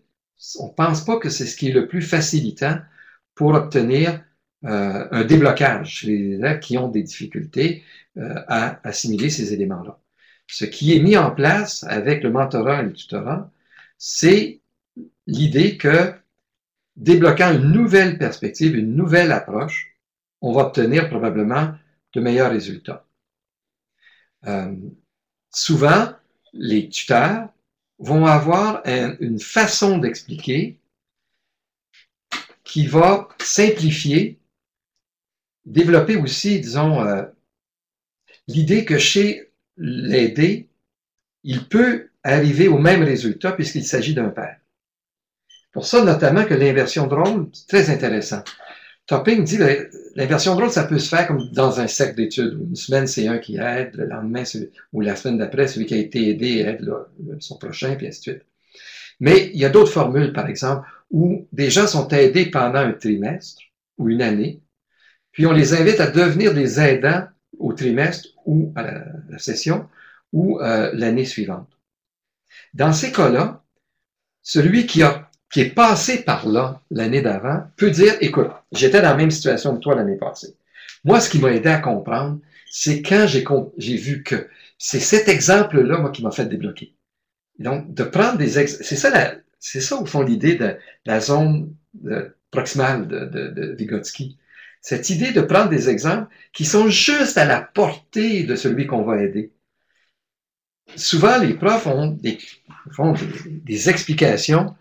on ne pense pas que c'est ce qui est le plus facilitant pour obtenir un déblocage chez les élèves qui ont des difficultés à assimiler ces éléments-là. Ce qui est mis en place avec le mentorat et le tutorat, c'est l'idée que débloquant une nouvelle perspective, une nouvelle approche, on va obtenir probablement de meilleurs résultats. Souvent, les tuteurs vont avoir une façon d'expliquer qui va simplifier, développer aussi, disons, l'idée que chez l'aidé, il peut arriver au même résultat puisqu'il s'agit d'un pair. Pour ça, notamment, que l'inversion de rôle, c'est très intéressant. Topping dit l'inversion de rôle, ça peut se faire comme dans un cercle d'études. Une semaine, c'est un qui aide, le lendemain, ou la semaine d'après, celui qui a été aidé aide son prochain, puis ainsi de suite. Mais il y a d'autres formules, par exemple, où des gens sont aidés pendant un trimestre ou une année, puis on les invite à devenir des aidants au trimestre ou à la session ou l'année suivante. Dans ces cas-là, celui qui est passé par là l'année d'avant peut dire, écoute, j'étais dans la même situation que toi l'année passée. Moi, ce qui m'a aidé à comprendre, c'est quand j'ai vu que c'est cet exemple-là, moi, qui m'a fait débloquer. Donc, de prendre des exemples, c'est ça au fond l'idée de la zone proximale de Vygotsky. Cette idée de prendre des exemples qui sont juste à la portée de celui qu'on va aider. Souvent, les profs font des explications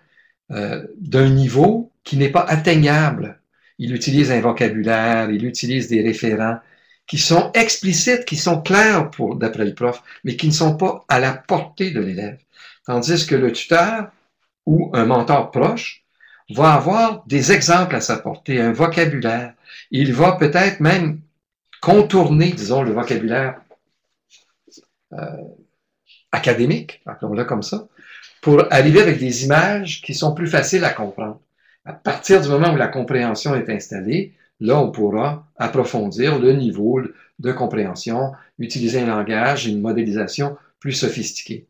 d'un niveau qui n'est pas atteignable. Il utilise un vocabulaire, il utilise des référents qui sont explicites, qui sont clairs d'après le prof, mais qui ne sont pas à la portée de l'élève. Tandis que le tuteur ou un mentor proche va avoir des exemples à sa portée, un vocabulaire. Il va peut-être même contourner, disons, le vocabulaire académique, appelons-le comme ça, pour arriver avec des images qui sont plus faciles à comprendre. À partir du moment où la compréhension est installée, là, on pourra approfondir le niveau de compréhension, utiliser un langage et une modélisation plus sophistiquée.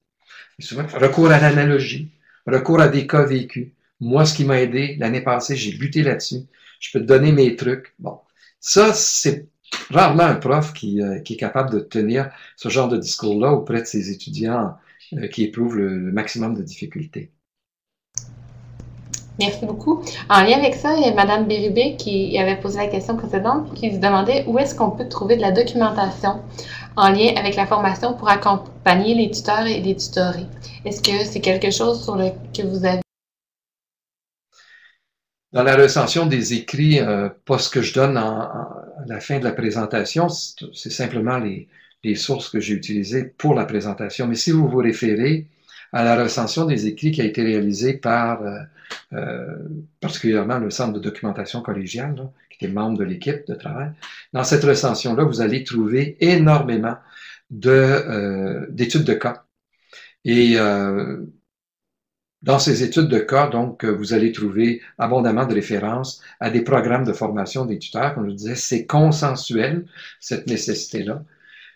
Et souvent, recours à l'analogie, recours à des cas vécus. Moi, ce qui m'a aidé l'année passée, j'ai buté là-dessus. Je peux te donner mes trucs. Bon, ça, c'est rarement un prof qui est capable de tenir ce genre de discours-là auprès de ses étudiants qui éprouvent le maximum de difficultés. Merci beaucoup. En lien avec ça, il y a Mme Bérubé qui avait posé la question précédente, qui se demandait où est-ce qu'on peut trouver de la documentation en lien avec la formation pour accompagner les tuteurs et les tutorés. Est-ce que c'est quelque chose que vous avez? Dans la recension des écrits, pas ce que je donne à la fin de la présentation, c'est simplement les sources que j'ai utilisées pour la présentation. Mais si vous vous référez à la recension des écrits qui a été réalisée par particulièrement le Centre de documentation collégiale, là, qui était membre de l'équipe de travail, dans cette recension-là, vous allez trouver énormément d'études de cas. Et dans ces études de cas, donc, vous allez trouver abondamment de références à des programmes de formation des tuteurs. Comme je disais, c'est consensuel, cette nécessité-là.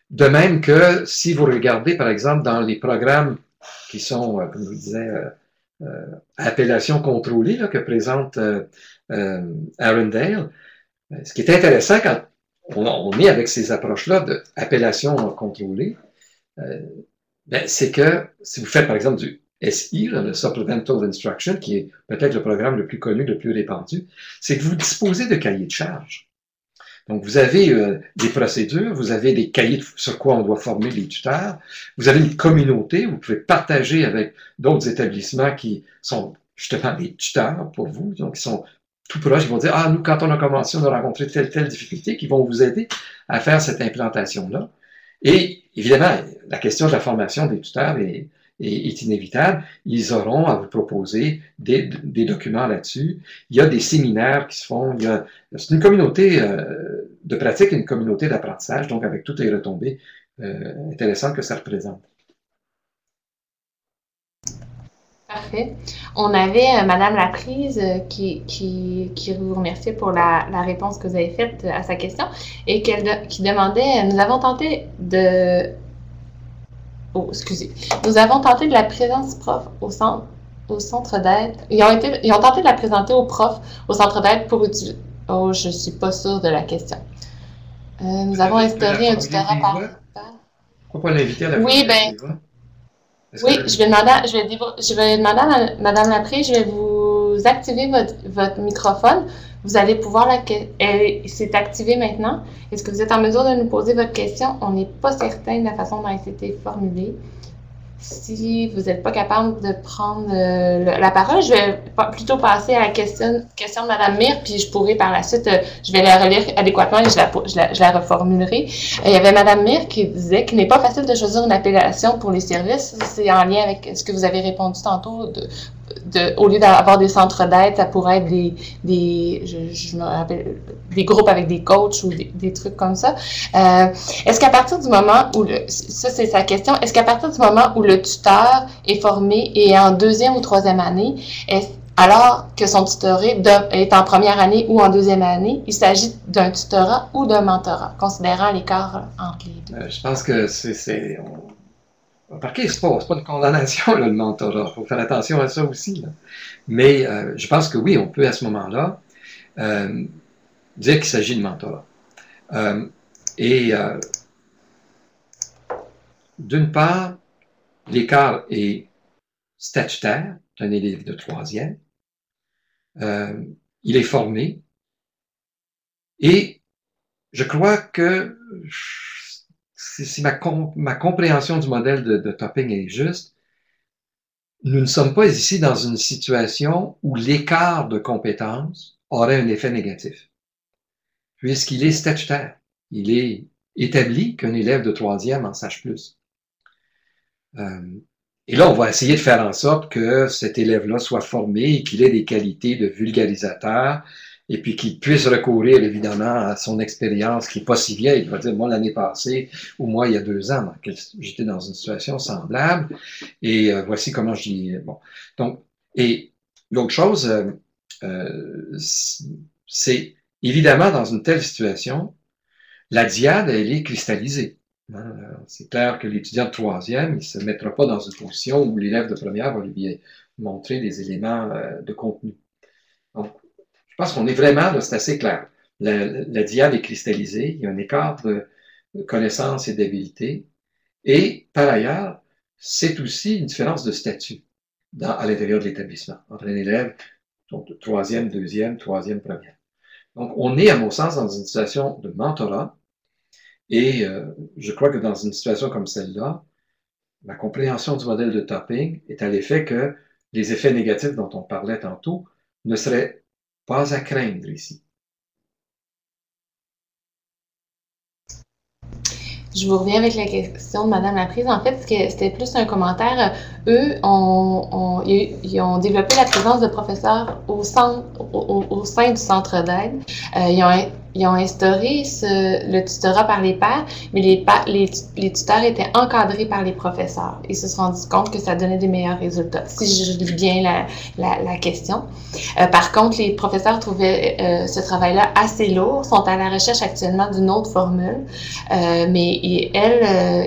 De même que si vous regardez, par exemple, dans les programmes qui sont, comme je vous disais, à appellation contrôlée, là, que présente Arundel, ce qui est intéressant quand on est avec ces approches-là d'appellation contrôlée, c'est que si vous faites, par exemple, du SI, là, le Supplemental Instruction, qui est peut-être le programme le plus connu, le plus répandu, c'est que vous disposez de cahiers de charges. Donc, vous avez des procédures, vous avez des cahiers sur quoi on doit former les tuteurs, vous avez une communauté, vous pouvez partager avec d'autres établissements qui sont justement des tuteurs pour vous, donc qui sont tout proches, ils vont dire, ah, nous, quand on a commencé, on a rencontré telle difficulté, qui vont vous aider à faire cette implantation-là. Et évidemment, la question de la formation des tuteurs est inévitable. Ils auront à vous proposer des documents là-dessus. Il y a des séminaires qui se font. C'est une communauté de pratique et une communauté d'apprentissage, donc avec toutes les retombées intéressantes que ça représente. Parfait. On avait Madame Laprise qui vous remerciait pour la réponse que vous avez faite à sa question et qui demandait, nous avons tenté de... Oh, excusez. Nous avons tenté de la présence prof au centre d'aide. Ils ont tenté de la présenter aux profs au centre d'aide pour utiliser... Oh, je ne suis pas sûre de la question. Nous avons instauré un tutorat par... Pourquoi pas l'inviter à la Oui, bien... Oui, je vais demander à Mme Laprise, je vais vous activer votre microphone. Vous allez pouvoir c'est activé maintenant. Est-ce que vous êtes en mesure de nous poser votre question? On n'est pas certain de la façon dont elle s'était formulée. Si vous n'êtes pas capable de prendre la parole, je vais plutôt passer à la question de Mme Mir, puis je pourrai par la suite, je vais la relire adéquatement et je la reformulerai. Il y avait Mme Mir qui disait qu'il n'est pas facile de choisir une appellation pour les services. C'est en lien avec ce que vous avez répondu tantôt au lieu d'avoir des centres d'aide, ça pourrait être je me rappelle, des groupes avec des coachs ou des trucs comme ça. Est-ce qu'à partir du moment où ça c'est sa question, est-ce qu'à partir du moment où le tuteur est formé et est en deuxième ou troisième année, alors que son tutoré est en première année ou en deuxième année, il s'agit d'un tutorat ou d'un mentorat, considérant l'écart entre les deux? Je pense que remarquez, c'est pas une condamnation, là, le mentorat. Il faut faire attention à ça aussi. Là. Mais je pense que oui, on peut à ce moment-là dire qu'il s'agit de mentorat. D'une part, l'écart est statutaire d'un élève de troisième. Il est formé. Et je crois que si ma compréhension du modèle de Topping est juste, nous ne sommes pas ici dans une situation où l'écart de compétences aurait un effet négatif, puisqu'il est statutaire. Il est établi qu'un élève de troisième en sache plus. Et là, on va essayer de faire en sorte que cet élève-là soit formé et qu'il ait des qualités de vulgarisateur et puis qu'il puisse recourir évidemment à son expérience qui n'est pas si vieille. Il va dire, moi, l'année passée ou moi, il y a 2 ans, j'étais dans une situation semblable et voici comment je dis. Bon. Donc, et l'autre chose, c'est évidemment dans une telle situation, la diade, elle est cristallisée. C'est clair que l'étudiant de troisième, il ne se mettra pas dans une position où l'élève de première va lui montrer des éléments de contenu. Donc, je pense qu'on est vraiment, là, c'est assez clair. La diade est cristallisée, il y a un écart de connaissance et d'habilité. Et par ailleurs, c'est aussi une différence de statut à l'intérieur de l'établissement, entre un élève donc, de troisième, deuxième, troisième, première. Donc, on est, à mon sens, dans une situation de mentorat. Et je crois que dans une situation comme celle-là, ma compréhension du modèle de Topping est à l'effet que les effets négatifs dont on parlait tantôt ne seraient pas à craindre ici. Je vous reviens avec la question de Madame Laprise. En fait, c'était plus un commentaire. Eux, ils ont développé la présence de professeurs au sein du centre d'aide. Ils ont instauré le tutorat par les pairs, mais les tuteurs étaient encadrés par les professeurs. Ils se sont rendus compte que ça donnait des meilleurs résultats, si je lis bien la question. Par contre, les professeurs trouvaient ce travail-là assez lourd, sont à la recherche actuellement d'une autre formule, mais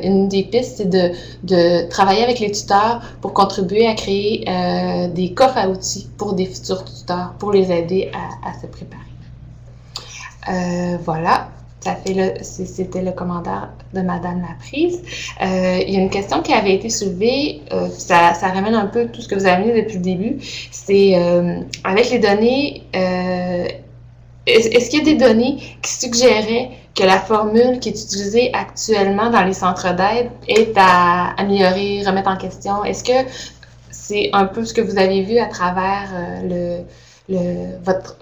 une des pistes, c'est de travailler avec les tuteurs pour contribuer à créer des coffres à outils pour des futurs tuteurs, pour les aider à se préparer. Voilà, c'était le commentaire de Madame Laprise. Il y a une question qui avait été soulevée, ça ramène un peu tout ce que vous avez mis depuis le début, c'est avec les données, est-ce qu'il y a des données qui suggéraient que la formule qui est utilisée actuellement dans les centres d'aide est à améliorer, remettre en question? Est-ce que c'est un peu ce que vous avez vu à travers votre...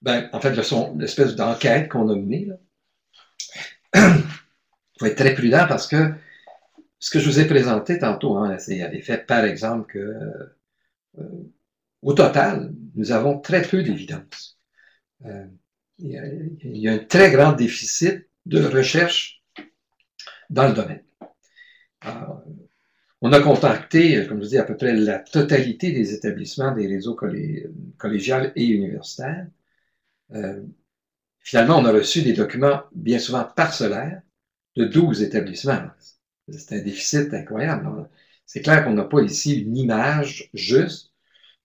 Ben, en fait, l'espèce d'enquête qu'on a menée, il faut être très prudent parce que ce que je vous ai présenté tantôt, hein, c'est à l'effet, par exemple, que au total, nous avons très peu d'évidence. Il y a un très grand déficit de recherche dans le domaine. Alors, on a contacté, comme je dis, à peu près la totalité des établissements des réseaux collégiales et universitaires. Finalement, on a reçu des documents bien souvent parcellaires de 12 établissements. C'est un déficit incroyable. C'est clair qu'on n'a pas ici une image juste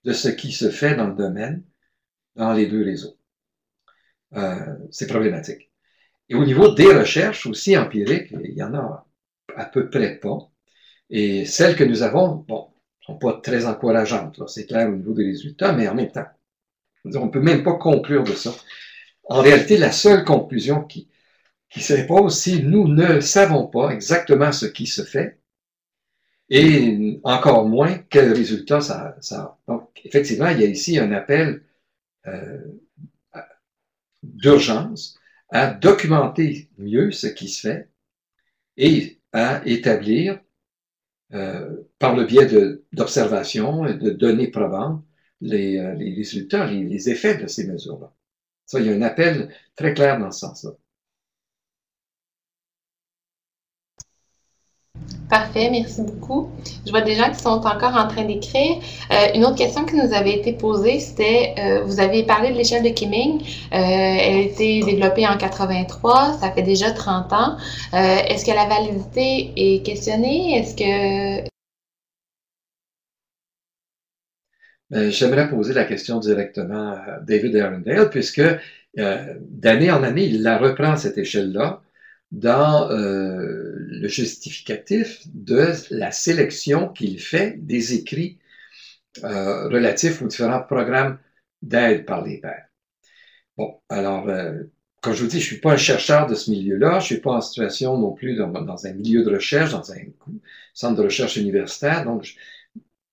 de ce qui se fait dans le domaine, dans les deux réseaux. C'est problématique. Et au niveau des recherches aussi empiriques, il y en a à peu près pas. Et celles que nous avons, bon, sont pas très encourageantes. C'est clair au niveau des résultats, mais en même temps, on ne peut même pas conclure de ça. En réalité, la seule conclusion qui s'impose, c'est nous ne savons pas exactement ce qui se fait et encore moins quel résultat ça a. Donc, effectivement, il y a ici un appel d'urgence à documenter mieux ce qui se fait et à établir par le biais d'observations et de données probantes, les résultats, les effets de ces mesures-là. Ça, il y a un appel très clair dans ce sens-là. Parfait, merci beaucoup. Je vois des gens qui sont encore en train d'écrire. Une autre question qui nous avait été posée, c'était, vous avez parlé de l'échelle de Kimming. Elle a été développée en 83, ça fait déjà 30 ans. Est-ce que la validité est questionnée? Est-ce que... J'aimerais poser la question directement à David Arundel, puisque d'année en année, il la reprend, cette échelle-là, dans le justificatif de la sélection qu'il fait des écrits relatifs aux différents programmes d'aide par les pairs. Bon, alors, comme je vous dis, je ne suis pas un chercheur de ce milieu-là, je ne suis pas en situation non plus dans un milieu de recherche, dans un centre de recherche universitaire, donc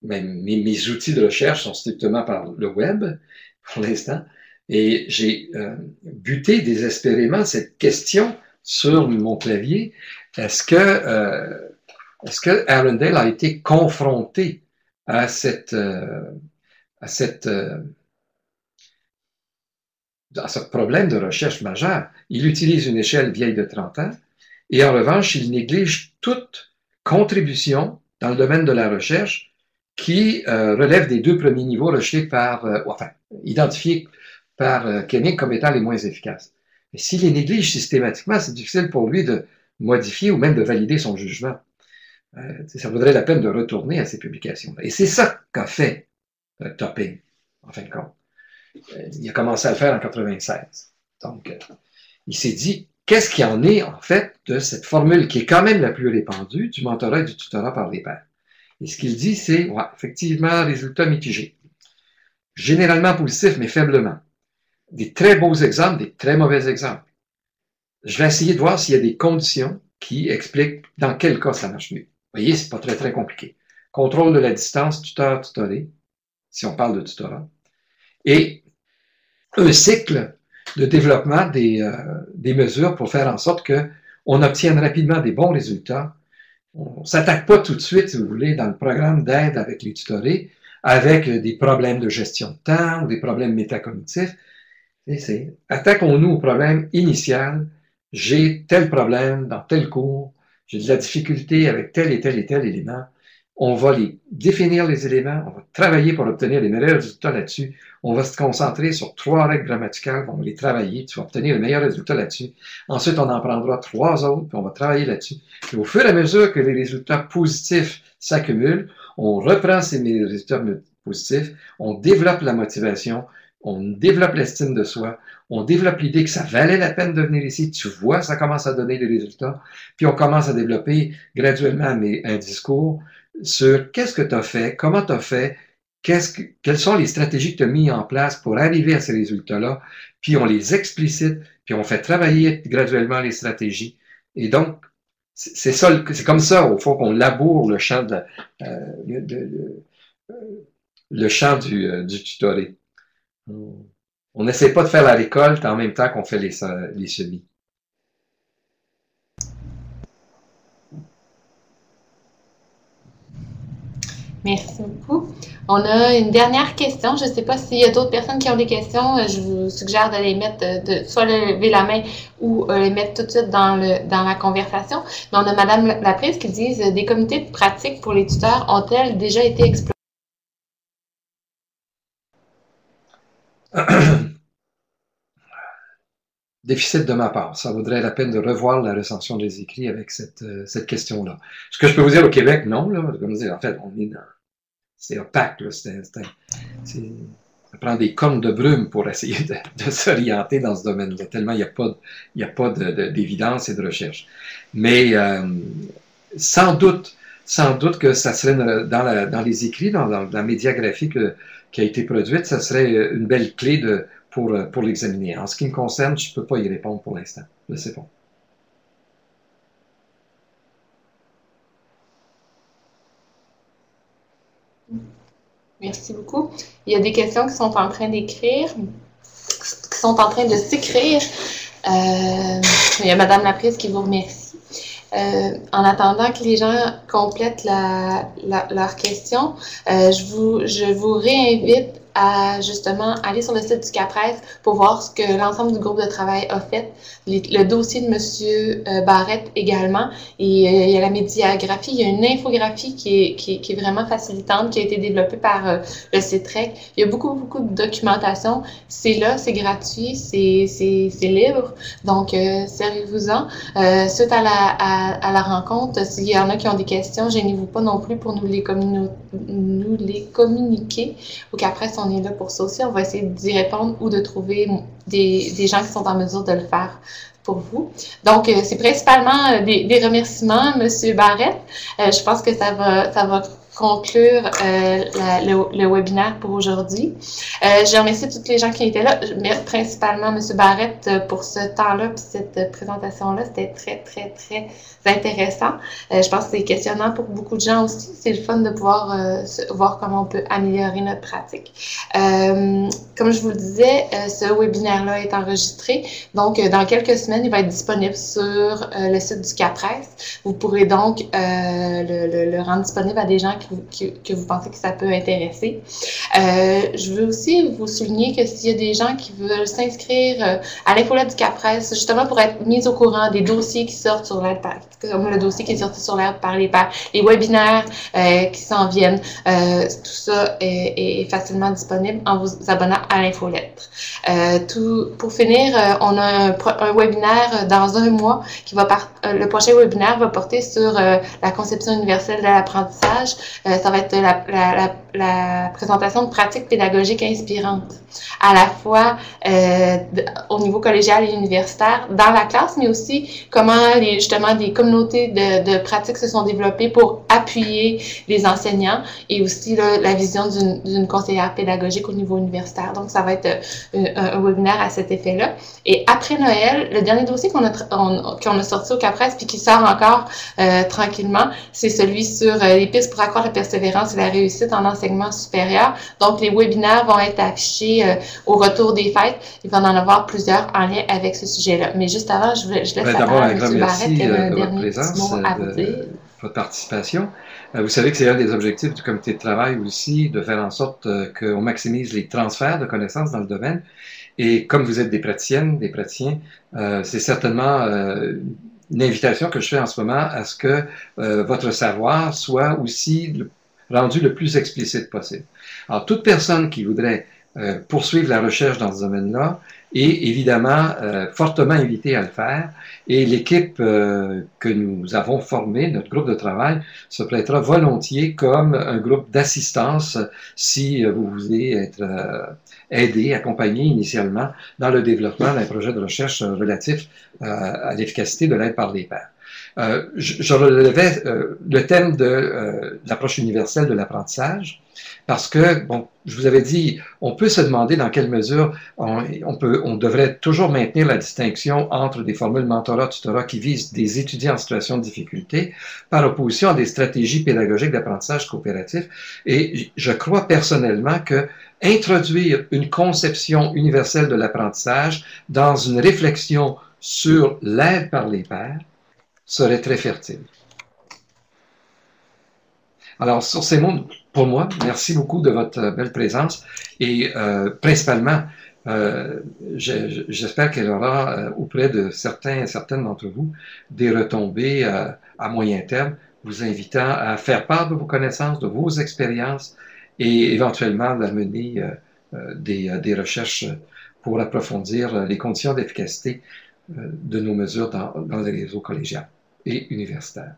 mes outils de recherche sont strictement par le web, pour l'instant, et j'ai buté désespérément cette question sur mon clavier. Est-ce que Arundel a été confronté à ce problème de recherche majeur? Il utilise une échelle vieille de 30 ans, et en revanche, il néglige toute contribution dans le domaine de la recherche qui relève des deux premiers niveaux rejetés identifiés par Kimming comme étant les moins efficaces. Mais s'il les néglige systématiquement, c'est difficile pour lui de modifier ou même de valider son jugement. Ça vaudrait la peine de retourner à ces publications-là. Et c'est ça qu'a fait Topping, en fin de compte. Il a commencé à le faire en 96. Donc, il s'est dit, qu'est-ce qu'il y en est, en fait, de cette formule qui est quand même la plus répandue du mentorat et du tutorat par les pairs? Et ce qu'il dit, c'est, ouais, effectivement, résultats mitigés. Généralement positifs, mais faiblement. Des très beaux exemples, des très mauvais exemples. Je vais essayer de voir s'il y a des conditions qui expliquent dans quel cas ça marche mieux. Vous voyez, c'est pas très, très compliqué. Contrôle de la distance, tuteur-tutoré, si on parle de tutorat. Et un cycle de développement des mesures pour faire en sorte qu'on obtienne rapidement des bons résultats. On ne s'attaque pas tout de suite, si vous voulez, dans le programme d'aide avec les tutorés, avec des problèmes de gestion de temps ou des problèmes métacognitifs. Attaquons-nous au problème initial. J'ai tel problème dans tel cours, j'ai de la difficulté avec tel et tel et tel élément. On va définir les éléments, on va travailler pour obtenir les meilleurs résultats là-dessus. On va se concentrer sur 3 règles grammaticales, on va les travailler, tu vas obtenir les meilleurs résultats là-dessus. Ensuite, on en prendra 3 autres, puis on va travailler là-dessus. Et au fur et à mesure que les résultats positifs s'accumulent, on reprend ces résultats positifs, on développe la motivation, on développe l'estime de soi, on développe l'idée que ça valait la peine de venir ici, tu vois, ça commence à donner des résultats, puis on commence à développer graduellement un discours sur qu'est-ce que tu as fait, comment tu as fait, quelles sont les stratégies que tu as mises en place pour arriver à ces résultats-là, puis on les explicite, puis on fait travailler graduellement les stratégies. Et donc, c'est comme ça, au fond, qu'on laboure le champ du tutoré. On n'essaie pas de faire la récolte en même temps qu'on fait les semis. Merci beaucoup. On a une dernière question. Je ne sais pas s'il y a d'autres personnes qui ont des questions. Je vous suggère de les mettre, soit lever la main ou les mettre tout de suite dans la conversation. Mais on a Madame Laprise qui dit « Des comités de pratique pour les tuteurs ont-elles déjà été explorés? » Déficit de ma part. Ça vaudrait la peine de revoir la recension des écrits avec cette question-là. Ce que je peux vous dire au Québec, non. Là, comme dire, en fait, on est dans... C'est opaque. Là, ça prend des cornes de brume pour essayer de s'orienter dans ce domaine-là, tellement il n'y a pas d'évidence et de recherche. Mais sans doute que ça serait dans les écrits, dans la médiagraphie qui a été produite, ça serait une belle clé pour l'examiner. En ce qui me concerne, je ne peux pas y répondre pour l'instant. Je ne sais pas. Merci beaucoup. Il y a des questions qui sont en train d'écrire, qui sont en train de s'écrire. Il y a Madame Laprise qui vous remercie. En attendant que les gens complètent leurs questions, je vous réinvite à justement aller sur le site du CAPRES pour voir ce que l'ensemble du groupe de travail a fait. Le dossier de M. Barrette également. Et il y a la médiagraphie, il y a une infographie qui est vraiment facilitante, qui a été développée par le CETREC. Il y a beaucoup de documentation. C'est là, c'est gratuit, c'est libre. Donc, servez-vous-en. Suite à la rencontre, s'il y en a qui ont des questions, gênez-vous pas non plus pour nous les communiquer. Au CAPRES, on est là pour ça aussi. On va essayer d'y répondre ou de trouver des gens qui sont en mesure de le faire pour vous. Donc, c'est principalement des remerciements, Monsieur Barrette. Je pense que ça va conclure le webinaire pour aujourd'hui. Je remercie toutes les gens qui étaient là, mais principalement M. Barrette pour ce temps-là et cette présentation-là. C'était très intéressant. Je pense que c'est questionnant pour beaucoup de gens aussi. C'est le fun de pouvoir voir comment on peut améliorer notre pratique. Comme je vous le disais, ce webinaire-là est enregistré. Donc, dans quelques semaines, il va être disponible sur le site du CAPRES. Vous pourrez donc le rendre disponible à des gens que vous pensez que ça peut intéresser. Je veux aussi vous souligner que s'il y a des gens qui veulent s'inscrire à l'infolette du CAPRES, justement pour être mis au courant des dossiers qui sortent sur l'aide, comme le dossier qui est sorti sur l'aide par les pairs, les webinaires qui s'en viennent, tout ça est facilement disponible en vous abonnant à l'infolettre. Pour finir, on a un webinaire dans un mois qui va le prochain webinaire va porter sur la conception universelle de l'apprentissage. Ça va être la présentation de pratiques pédagogiques inspirantes, à la fois au niveau collégial et universitaire, dans la classe, mais aussi comment justement des communautés de pratiques se sont développées pour appuyer les enseignants et aussi là, la vision d'une conseillère pédagogique au niveau universitaire. Donc, ça va être un webinaire à cet effet-là. Et après Noël, le dernier dossier qu'on a sorti au CAPRES puis qui sort encore tranquillement, c'est celui sur les pistes pour accroître la persévérance et la réussite en enseignement supérieur. Donc, les webinaires vont être affichés au retour des fêtes. Il va en avoir plusieurs en lien avec ce sujet-là. Mais juste avant, je laisse la parole à M. Barrette qui a un dernier petit mot à vous dire. Votre participation. Vous savez que c'est un des objectifs du comité de travail aussi, de faire en sorte qu'on maximise les transferts de connaissances dans le domaine. Et comme vous êtes des praticiennes, des praticiens, c'est certainement une invitation que je fais en ce moment à ce que votre savoir soit aussi rendu le plus explicite possible. Alors, toute personne qui voudrait poursuivre la recherche dans ce domaine-là est évidemment fortement invitée à le faire. Et l'équipe que nous avons formée, notre groupe de travail, se prêtera volontiers comme un groupe d'assistance si vous voulez être aidé, accompagné initialement dans le développement d'un projet de recherche relatif à l'efficacité de l'aide par les pairs. Je relevais le thème de l'approche universelle de l'apprentissage parce que, bon, je vous avais dit, on peut se demander dans quelle mesure on devrait toujours maintenir la distinction entre des formules mentorat-tutorat qui visent des étudiants en situation de difficulté par opposition à des stratégies pédagogiques d'apprentissage coopératif. Et je crois personnellement que introduire une conception universelle de l'apprentissage dans une réflexion sur l'aide par les pairs serait très fertile. Alors, sur ces mots, pour moi, merci beaucoup de votre belle présence et principalement, j'espère qu'elle aura auprès de certaines d'entre vous des retombées à moyen terme, vous invitant à faire part de vos connaissances, de vos expériences et éventuellement d'amener des recherches pour approfondir les conditions d'efficacité de nos mesures dans les réseaux collégiaux et universitaires.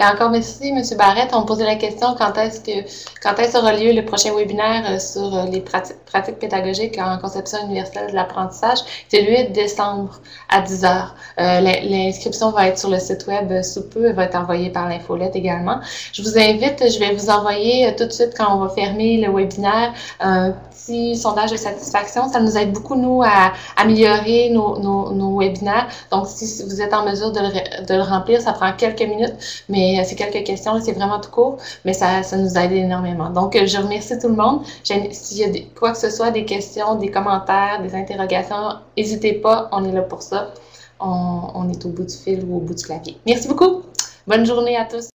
Et encore merci, M. Barrette. On me posait la question quand est-ce aura lieu le prochain webinaire sur les pratiques pédagogiques en conception universelle de l'apprentissage. C'est le 8 décembre à 10h. L'inscription va être sur le site web sous peu. Elle va être envoyée par l'infolette également. Je vous invite, je vais vous envoyer tout de suite quand on va fermer le webinaire un petit sondage de satisfaction. Ça nous aide beaucoup, nous, à améliorer nos webinaires. Donc, si vous êtes en mesure de le remplir, ça prend quelques minutes, mais Mais c'est quelques questions, c'est vraiment tout court, mais ça nous aide énormément. Donc, je remercie tout le monde. S'il y a quoi que ce soit, des questions, des commentaires, des interrogations, n'hésitez pas, on est là pour ça. On est au bout du fil ou au bout du clavier. Merci beaucoup. Bonne journée à tous.